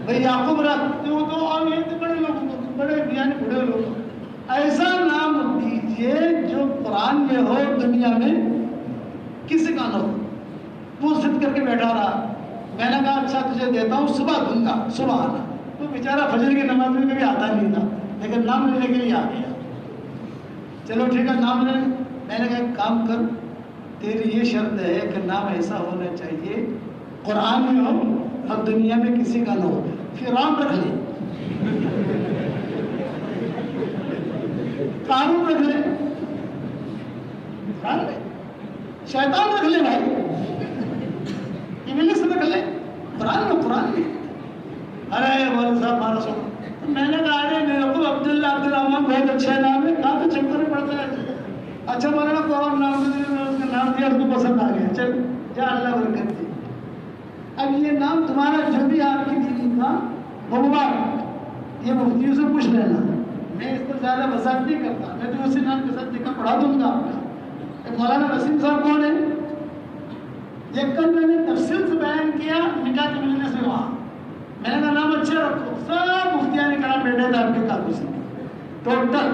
[SPEAKER 1] بھائی یعقوب رکھ تو اور یہ بڑے لوگ بڑے یعنی بڑے لوگ ایسا نام دیجیے جو قرآن میں ہو دنیا میں کسی کا نہ ہو. وہ ضد کر کے بیٹھا رہا. میں نے کہا اچھا تجھے دیتا ہوں صبح دوں گا صبح آنا. وہ بیچارہ فجر کی نماز میں کبھی آتا نہیں تھا لیکن نام لینے کے لیے آ گیا. چلو ٹھیک ہے نام لے. میں نے کہا ایک کام کر تیری یہ شرط ہے کہ نام ایسا ہونا چاہیے قرآن میں ہو اور دنیا میں کسی کا نہ ہو. پھر رام رکھ لے قانون رکھ لے شیطان رکھ لے بھائی انگلش رکھ لے قرآن میں. ارے مولوی صاحب مارا سو. میں نے کہا ارے میرے کو عبداللہ عبدالرحمان بہت اچھا نام ہے کافی چکر پڑتا ہے. اچھا مولانا کو اور نام دیا اس کو پسند آ گیا چل جا اللہ برکت دی. اب یہ نام تمہارا جو بھی آپ کی دینی تھا وہ مبارک یہ مفتیوں سے پوچھ لینا. میں اس پر زیادہ وضاحت نہیں کرتا. میں تو اسی نام کے ساتھ نکاح پڑھا دوں گا آپ کا. مولانا وسیم صاحب کون ہے یہ کل میں نے تفصیل سے بیان کیا نکاح کے ملنے سے وہاں. میں نے کہا نام اچھا رکھو. سب مفتیان کرام بیٹھے تھے آپ کے کاکوسی میں ٹوٹل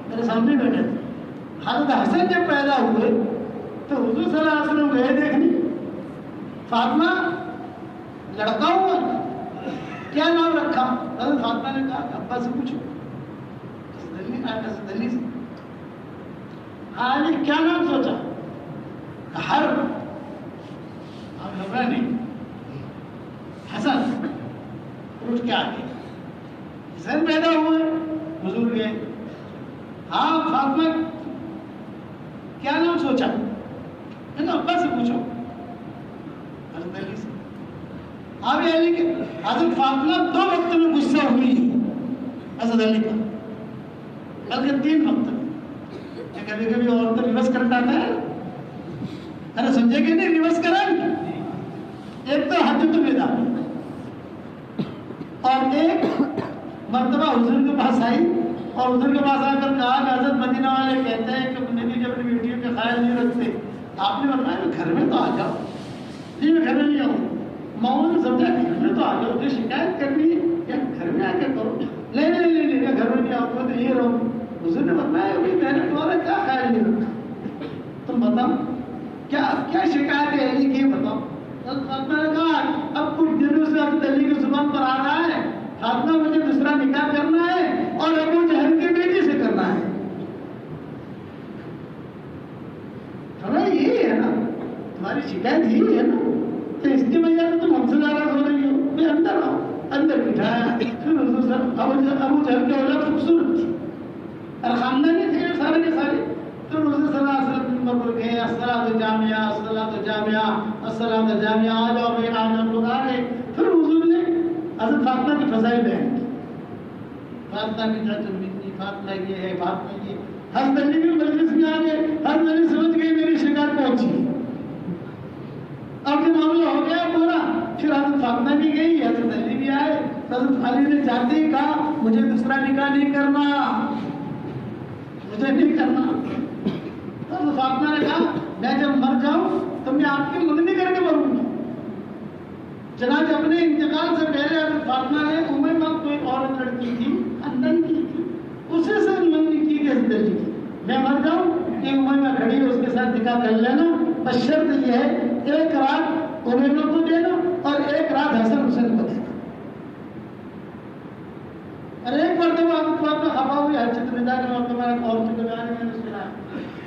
[SPEAKER 1] میرے سامنے بیٹھے تھے. حضرت حسن جب پیدا ہوئے تو حضور صلی اللہ علیہ وسلم گئے دیکھنے. فاطمہ لڑکا ہوا کیا نام رکھا. حضرت فاطمہ نے کہا ابا سے پوچھو دلی سے. ہاں کیا نام سوچا ہر گھبرا نہیں حسن اٹھ کے آگے حسن پیدا ہوئے حضور گئے. ہاں فاطمہ کیا نام سوچا میں نے ابا سے پوچھو حضرت علی سے. آپ علی کے حضرت فاطمہ 2 وقت میں غصہ ہوئی حضرت علی کا بلکہ 3 وقت میں. کبھی کبھی اور تو ریورس کرنٹ آتا ہے. ارے سمجھے کہ نہیں ریورس کرنٹ. ایک تو حجت الوداع اور ایک مرتبہ حضور کے پاس آئی اور حضور کے پاس آ کر کہا کہ حضرت مدینہ والے کہتے ہیں کہ نبی جب اپنی بیٹیوں کے خیال نہیں رکھتے. آپ نے بتایا گھر میں تو آ جاؤ. نہیں میں گھر میں نہیں آؤں. ماؤں نے سمجھا گھر میں تو آ جاؤ مجھے شکایت کرنی ہے یا گھر میں آ کے کرو. نہیں میں گھر میں نہیں آؤں میں تو یہ رہوں. حضور نے بتایا بھائی میں نے تمہارا کیا خیال نہیں رکھا تم بتاؤ کیا شکایت ہے علی کی بتاؤ. فاطمہ نے کہا اب کچھ دنوں سے اب علی کی زبان پر آ رہا ہے فاطمہ مجھے دوسرا نکاح کرنا ہے اور ابو جہل کی بیٹی سے کرنا ہے. یہی ہے نا تمہاری شکایت یہی ہے نا. تو اس کی وجہ سے تم ہم سے ناراض ہو رہی ہو. میں اندر آؤ اندر بٹھایا. پھر ابو جہل کی اولاد خوبصورت تھی اور خاندانی تھے سارے کے سارے. تو حضور صلی اللہ علیہ وسلم نمبر پر گئے الصلاۃ جامعہ الصلاۃ جامعہ الصلاۃ جامعہ آ جاؤ بھائی آج ہم لوگ آ گئے. پھر حضور نے حضرت فاطمہ کی فضائل بیان کی. فاطمہ کی فاطمہ یہ ہے فاطمہ یہ. حضرت علی بھی مجلس میں آ گئے. حضرت علی سمجھ گئے میری شکایت پہنچی. اب یہ معاملہ ہو گیا پورا. پھر حضرت فاطمہ بھی گئی حضرت علی بھی آئے. حضرت علی نے جاتے ہی کہا مجھے دوسرا نکاح نہیں کرنا مجھے نہیں کرنا. حضرت فاطمہ نے کہا میں جب مر جاؤں تو میں آپ کی منگنی کر کے مروں گی. چنانچہ اپنے انتقال سے پہلے حضرت فاطمہ نے امیمہ کوئی عورت لڑکی تھی خاندان کی تھی اسے سے منگنی کی کہ حضرت علی کی میں مر جاؤں کہ امیمہ کھڑی ہے اس کے ساتھ نکاح کر لینا. بس شرط یہ ہے 1 رات امیمہ کو دینا اور 1 رات حسن حسین کو دینا. اور ایک مرتبہ آپ کو خفا ہوئی حجت الوداع کے موقع پر عورتوں کے بیان میں نے سنا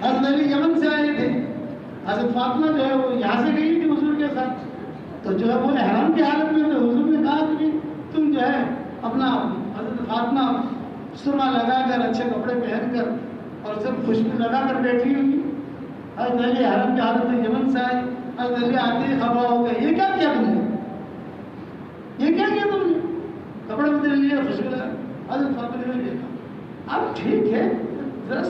[SPEAKER 1] حضرت علی یمن سے آئے تھے. حضرت فاطمہ جو ہے وہ یہاں سے گئی تھی حضور کے ساتھ. تو جو ہے وہ احرام کی حالت میں تو حضور نے کہا کہ تم جو ہے اپنا حضرت فاطمہ سرما لگا کر اچھے کپڑے پہن کر اور سب خوشبو لگا کر بیٹھی ہوئی. حضرت علی حرم کی حالت میں یمن سے آئے. حضرت علی آتے ہی خبر ہو گئے, یہ کیا کیا تم نے, یہ کیا کیا تم نے, کپڑے بدل لیے, خوشبو لگا. حضرت فاطمہ نے دیکھا, اب ٹھیک ہے ذرا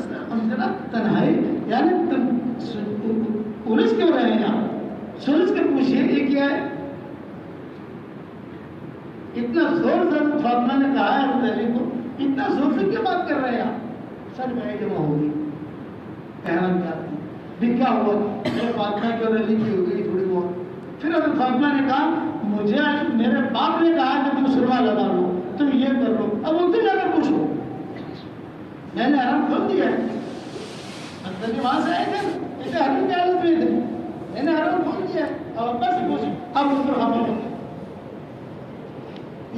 [SPEAKER 1] تنہائی, یعنی تم الجھ کیوں رہے ہیں آپ, سلجھ کے پوچھیے یہ کیا ہے. اتنا زور سے فاطمہ نے کہا ہے حضرت علی کو, اتنا زور سے کیوں بات کر رہے ہیں آپ. سر میں جمع ہوگی کہنا کیا بھی کیا ہوا, فاطمہ کی اور علی کی ہو گئی تھوڑی بہت. پھر حضرت فاطمہ نے کہا مجھے میرے باپ نے کہا کہ تم سرما لگا لو, تم یہ کر لو, اب ان سے جا کر پوچھو. میں نے حرم کھول دیا ہے, حضرت وہاں سے آئے تھے, اسے حرم کی حالت میں تھے, میں نے حرم کھول دیا ہے, اب ابا سے پوچھو. اب اس پر خبر ہوگی.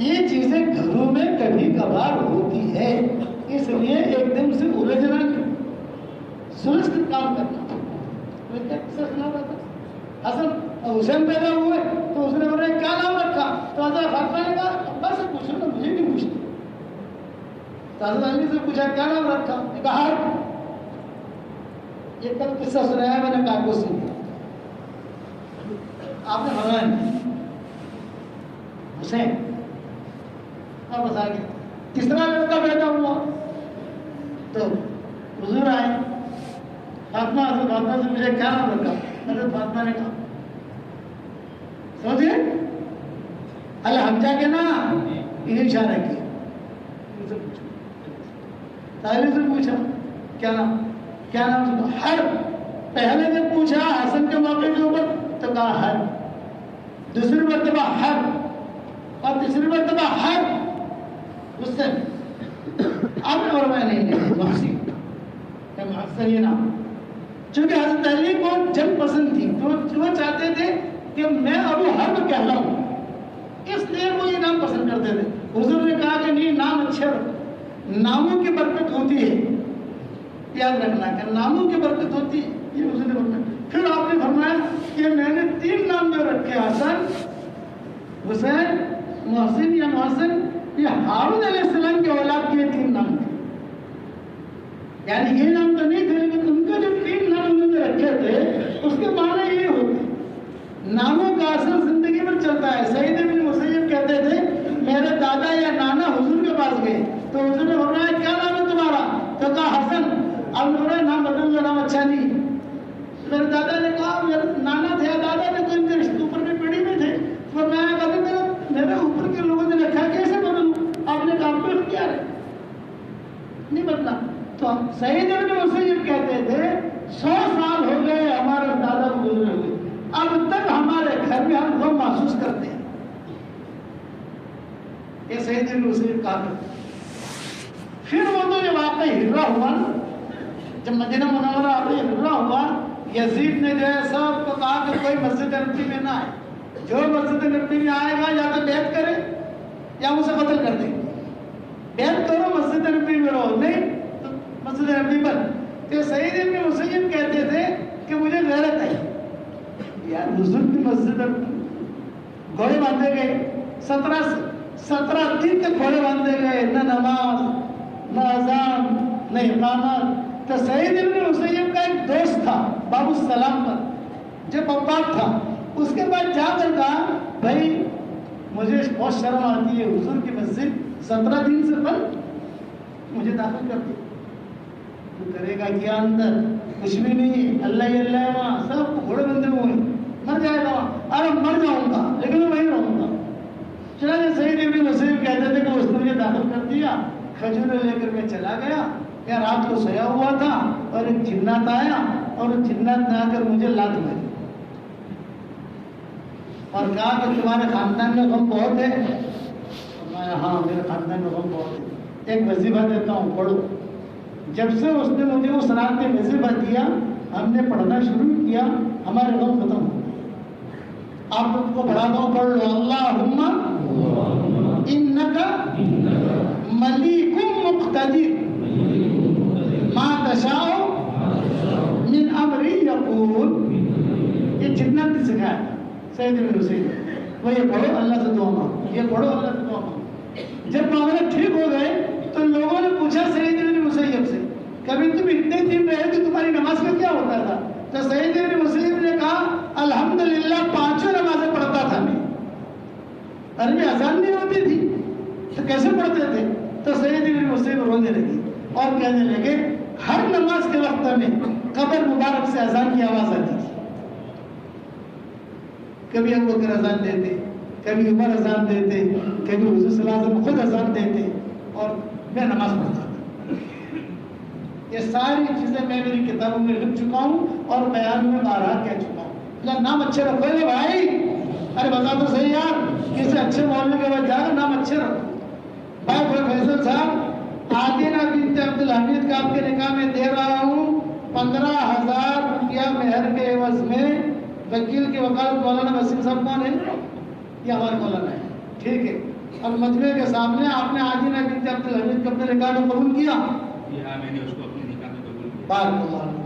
[SPEAKER 1] یہ چیزیں گھروں میں کبھی کبھار ہوتی ہے, اس لیے ایک دم سے الجھنا نہیں, سلجھ کر کام کرنا. حسن حسین پیدا ہوئے تو اس نے بولا کیا نام رکھا, تو حضرت فاطمہ نے کہا ابا سے پوچھو نا, مجھے نہیں پوچھتے. تو حضرت علی سے پوچھا کیا نام رکھا, نے کہا یہ کل قصہ سنایا میں نے کہا کو سن, آپ نے فرمایا حسین. اب بتا گیا تیسرا لڑکا پیدا ہوا تو حضور آئے. فاطمہ حضرت فاطمہ سے مجھے کیا نام رکھا, حضرت فاطمہ نے کہا سمجھے الحمزہ کے نا, یہ اشارہ کیا. تعلیم سے پوچھا کیا نام, کیا نام, ہر. پہلے جب پوچھا حسن کے موقع کے اوپر تو کہا ہر, دوسری مرتبہ ہر, اور تیسری مرتبہ ہر. اس سے اب اور میں نہیں محسن, محسن یہ نام, چونکہ حضرت علی کو جنگ پسند تھی, تو وہ چاہتے تھے کہ میں ابو حرب کہلاؤں, اس لیے وہ یہ نام پسند کرتے تھے. حضور نے کہا کہ نہیں نام اچھے رکھو, ناموں کی برکت ہوتی ہے, یاد رکھنا کہ ناموں کی برکت ہوتی ہے, یہ حضور نے فرمایا. پھر آپ نے فرمایا کہ میں نے 3 نام جو رکھے, حسن, حسین, محسن یا محسن, یہ ہارون علیہ السلام کے اولاد کے 3 نام تھے. یعنی یہ نام تو نہیں تھے, لیکن ان کے جو 3 نام انہوں نے رکھے تھے اس کے معنی یہ ہوتے. ناموں کا اثر زندگی میں چلتا ہے. سعید بن مسیب کہتے تھے میرے دادا یا نانا حضور کے پاس گئے تو حضور نے فرمایا کیا نام ہے تمہارا, تو کہا حسن. اب میرا نام بدل دو, نام اچھا نہیں. میرے دادا نے کہا میرے نانا تھے, دادا نے تو ان کے رشتے اوپر کی پیڑھی میں تھے. فرمایا کہتے میرے اوپر کے لوگوں نے رکھا کیسے بدلوں, آپ نے کہا پہ اختیار ہے, نہیں بدلا. تو سعید بن مسیب کہتے تھے 100 سال ہو گئے ہمارے دادا کو گزرے ہوئے, اب تک ہمارے گھر میں ہم کو محسوس کرتے ہیں. یہ سعید بن مسیب کہا کرتے. پھر وہ تو جب آپ کا ہجرہ ہوا نا, جب مدینہ منورہ آپ کا ہجرہ ہوا, یزید نے جو ہے سب کو کہا کہ کوئی مسجد نبوی میں نہ آئے, جو مسجد نبوی میں آئے گا یا تو بیعت کرے یا اسے قتل کر دیں. بیعت کرو مسجد نبوی میں رہو, نہیں تو مسجد نبوی پر. تو سعید بن مسیب کہتے تھے کہ مجھے غیرت ہے یار, حضور کی مسجد گھوڑے باندھے گئے, 17 دن تک گھوڑے باندھے گئے, نہ نماز نہ اذان نہ اقامت. تو سعید بن مسیب کا ایک دوست تھا باب السلام پر, جو وفات تھا, اس کے بعد جا کر کہا بھائی مجھے بہت شرم آتی ہے, حضور کی مسجد 17 دن سے بند, مجھے داخل کر دو. تو کرے گا کیا اندر, کچھ بھی نہیں, اللہ ہی اللہ ہے وہاں, سب گھوڑے بندے ہوئے, مر جائے گا وہاں. ارے مر جاؤں گا لیکن میں وہیں رہوں گا. چنانچہ سعید بن مسیب کہتے تھے کہ اس نے مجھے داخل کر دیا, کھجوریں لے کر میں چلا گیا. یا رات کو سویا ہوا تھا اور ایک جنات آیا, اور جنات نے آ کر مجھے لات ماری اور کہا کہ تمہارے خاندان میں غم بہت ہے. میں ہاں میرے خاندان میں غم بہت ہے, ایک وظیفہ دیتا ہوں پڑھو. جب سے اس نے مجھے اس رات میں وظیفہ دیا, ہم نے پڑھنا شروع کیا, ہمارے غم ختم ہو گئے. آپ کو پڑھاتا ہوں, پڑھ لو. اللہم انکا ملیک مقتدر ما تشاء من امری یقول. یہ جتنا بھی سکھایا سعید بن مسیب, وہ یہ پڑھو اللہ سے دعا مانگو, یہ پڑھو اللہ سے دعا مانگو. جب معاملے ٹھیک ہو گئے تو لوگوں نے پوچھا سعید بن مسیب سے کبھی تم اتنے دن رہے تو تمہاری نماز کا کیا ہوتا تھا؟ تو سعید بن مسیب نے کہا الحمدللہ 5 نمازیں پڑھتا تھا میں، عربی اذان نہیں ہوتی تھی تو کیسے پڑھتے تھے؟ تو سعید بن مسیب رونے لگی اور کہنے لگے ہر نماز کے وقت میں قبر مبارک سے اذان کی آواز آتی تھی، کبھی ابو بکر اذان دیتے، کبھی عمر اذان دیتے، کبھی حضور صلی اللہ علیہ وسلم خود اذان دیتے اور میں نماز پڑھتا تھا۔ یہ ساری چیزیں میں میری کتابوں میں لکھ چکا ہوں اور بیان میں بارہا کہہ چکا ہوں۔ اللہ نام اچھے رکھو گے بھائی، ارے بتا تو صحیح یار، کسی اچھے مولوی کے بعد جا کر نام اچھے رکھو۔ بھائی فیصل صاحب، عادلہ بنت عبدالحمید کا آپ کے نکاح میں دے رہا ہوں 15,000 روپیہ مہر کے عوض میں۔ وکیل کی وکالت مولانا وسیم صاحب کون ہے؟ یہ ہمارے مولانا ہے، ٹھیک ہے۔ اب مجمع کے سامنے آپ نے عادلہ بنت عبدالحمید کو اپنے نکاح میں قبول کیا؟
[SPEAKER 2] جی ہاں، میں نے اس کو اپنے نکاح میں قبول کیا۔
[SPEAKER 1] بارک اللہ عنہ۔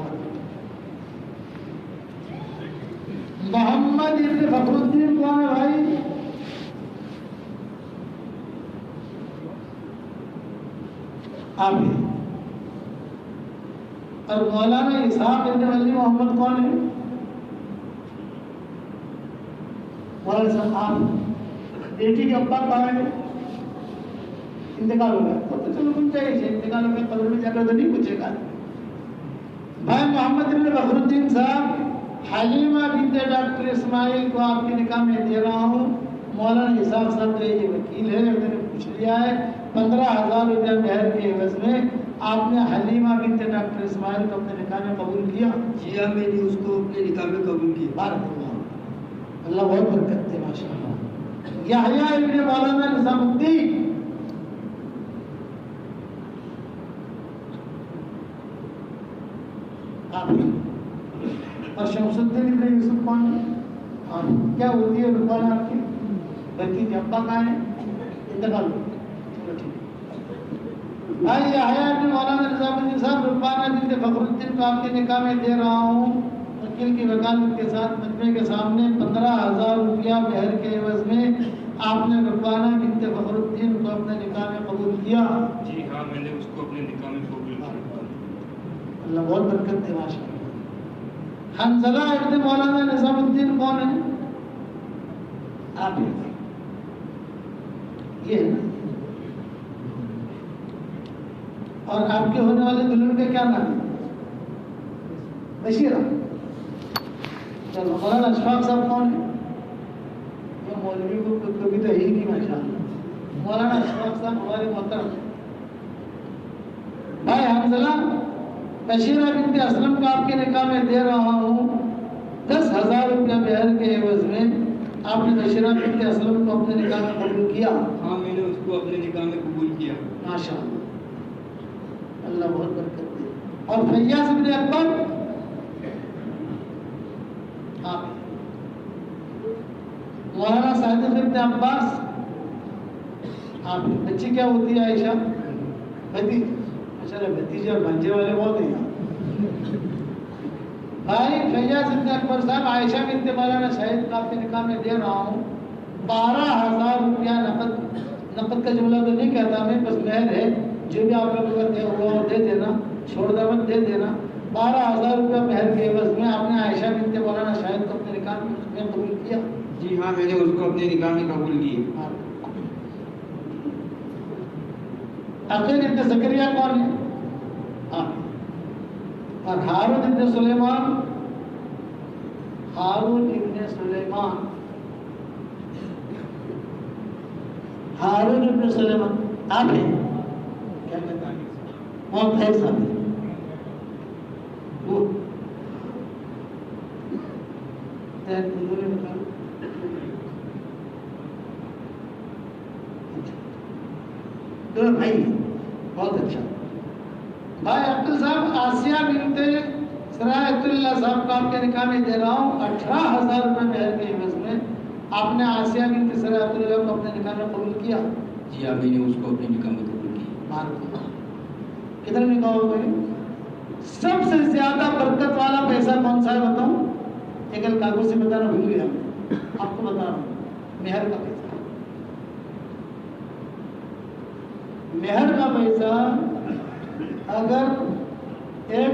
[SPEAKER 1] محمد ابن فخر الدین کون ہے بھائی؟ آپ ہی۔ اور مولانا اسحاق ابن ولی محمد کون ہے؟ مولانا صاحب آپ۔ بیٹی کے ابا کہاں ہے؟ انتقال ہو گیا تو چلو تم چاہیے انتقال ہو گیا، قبر میں جا کر تو نہیں پوچھے گا۔ بھائی محمد ابن فخر الدین صاحب، حلیمہ بنت ڈاکٹر اسماعیل کو آپ کے نکاح میں دے رہا ہوں۔ مولانا اسحاق صاحب جو یہ وکیل ہے، میں نے پوچھ لیا ہے 15,000 روپیہ مہر کے عوض میں آپ نے حلیمہ بنت ڈاکٹر اسماعیل کو اپنے نکاح میں قبول کیا؟
[SPEAKER 4] جی ہاں، میں نے اس کو اپنے نکاح میں قبول کیا۔
[SPEAKER 1] بارک اللہ، اللہ بہت برکت دے ماشاءاللہ۔ یحییٰ ابن مولانا نظام الدین، اور شمس الدین ابن یوسف کون ہے؟ اور کیا ہوتی ہے رکوان آپ کی؟ بلکہ کے ابا کہاں ہے؟ انتقال ہو گیا، چلو ٹھیک ہے۔ بھائی یحییٰ ابن مولانا نظام الدین صاحب، رکوان بنت فخر الدین کو آپ کے نکاح میں دے رہا ہوں وکیل کی وکالت کے ساتھ مجمع کے سامنے 15,000 روپیہ مہر کے عوض میں آپ نے رکوانہ بنت فخر الدین کو اپنے نکاح میں قبول کیا؟
[SPEAKER 2] جی ہاں، میں نے اس کو اپنے نکاح میں قبول کیا۔
[SPEAKER 1] اللہ بہت برکت دے ماشاءاللہ۔ حنظلہ ابن مولانا نظام الدین کون ہے؟ آپ ہی۔ یہ ہے نا؟ اور آپ کے ہونے والے دلہن کا کیا نام ہے؟ بشیرہ۔ چلو مولانا اشفاق صاحب کون ہے؟ یہ مولوی کو کبھی تو ہی نہیں ماشاءاللہ۔ مولانا اشفاق صاحب ہمارے محترم ہیں۔ بھائی حنظلہ بشیرہ بنت اسلم کو آپ کے نکاح میں دے رہا ہوں 10,000 روپیہ مہر کے عوض میں آپ نے بشیرہ بنت اسلم کو اپنے نکاح میں قبول کیا؟
[SPEAKER 4] ہاں، میں نے اس کو اپنے نکاح میں قبول کیا۔
[SPEAKER 1] ماشاءاللہ، اللہ بہت برکت دے۔ اور فیاض بن اکبر، آپ مولانا صادق ابن عباس، آپ بچی کیا ہوتی ہے؟ عائشہ بھتیجی۔ بھتیجے اور بھانجے والے بہت ہیں یہاں۔ بھائی فیاض ابن اکبر صاحب، عائشہ بنت مولانا شاہد کو آپ کے نکاح میں دے رہا ہوں 12,000 روپیہ نقد کا جملہ تو نہیں کہتا میں، بس مہر ہے، جو بھی آپ لوگوں کا دے ہوا دے دینا، چھوڑ دے مت دے دینا۔ 12,000 روپیہ مہر کے عوض میں آپ نے عائشہ بنت مولانا شاہد کو اپنے نکاح میں قبول کیا؟
[SPEAKER 4] جی ہاں، میں نے اس کو اپنے نکاح میں قبول کیا۔
[SPEAKER 1] عقیل ابن زکریا کون ہے؟ اور ہارون ابن سلیمان، ہارون ابن سلیمان، ہارون ابن سلیمان آپ ہیں؟ کیا کہتا ہے؟ محمد خیر صاحب وہ دو بھائی، بہت اچھا۔ بھائی عبدال صاحب، آسیہ بنت سرایت اللہ صاحب کو آپ کے نکاح میں دے رہا ہوں 18,000 روپے مہر کے عوض میں آپ نے آسیہ بنت سرایت اللہ کو اپنے نکاح میں قبول کیا؟
[SPEAKER 4] جی ہاں، میں نے اس کو اپنے نکاح میں قبول کیا۔
[SPEAKER 1] کتنے نکاح ہو گئے؟ سب سے زیادہ برکت والا پیسہ کون سا ہے بتاؤں؟ ایک کاغذ سے بتانا بھول گیا، آپ کو بتا رہا ہوں، مہر کا پیسہ۔ مہر کا پیسہ اگر 1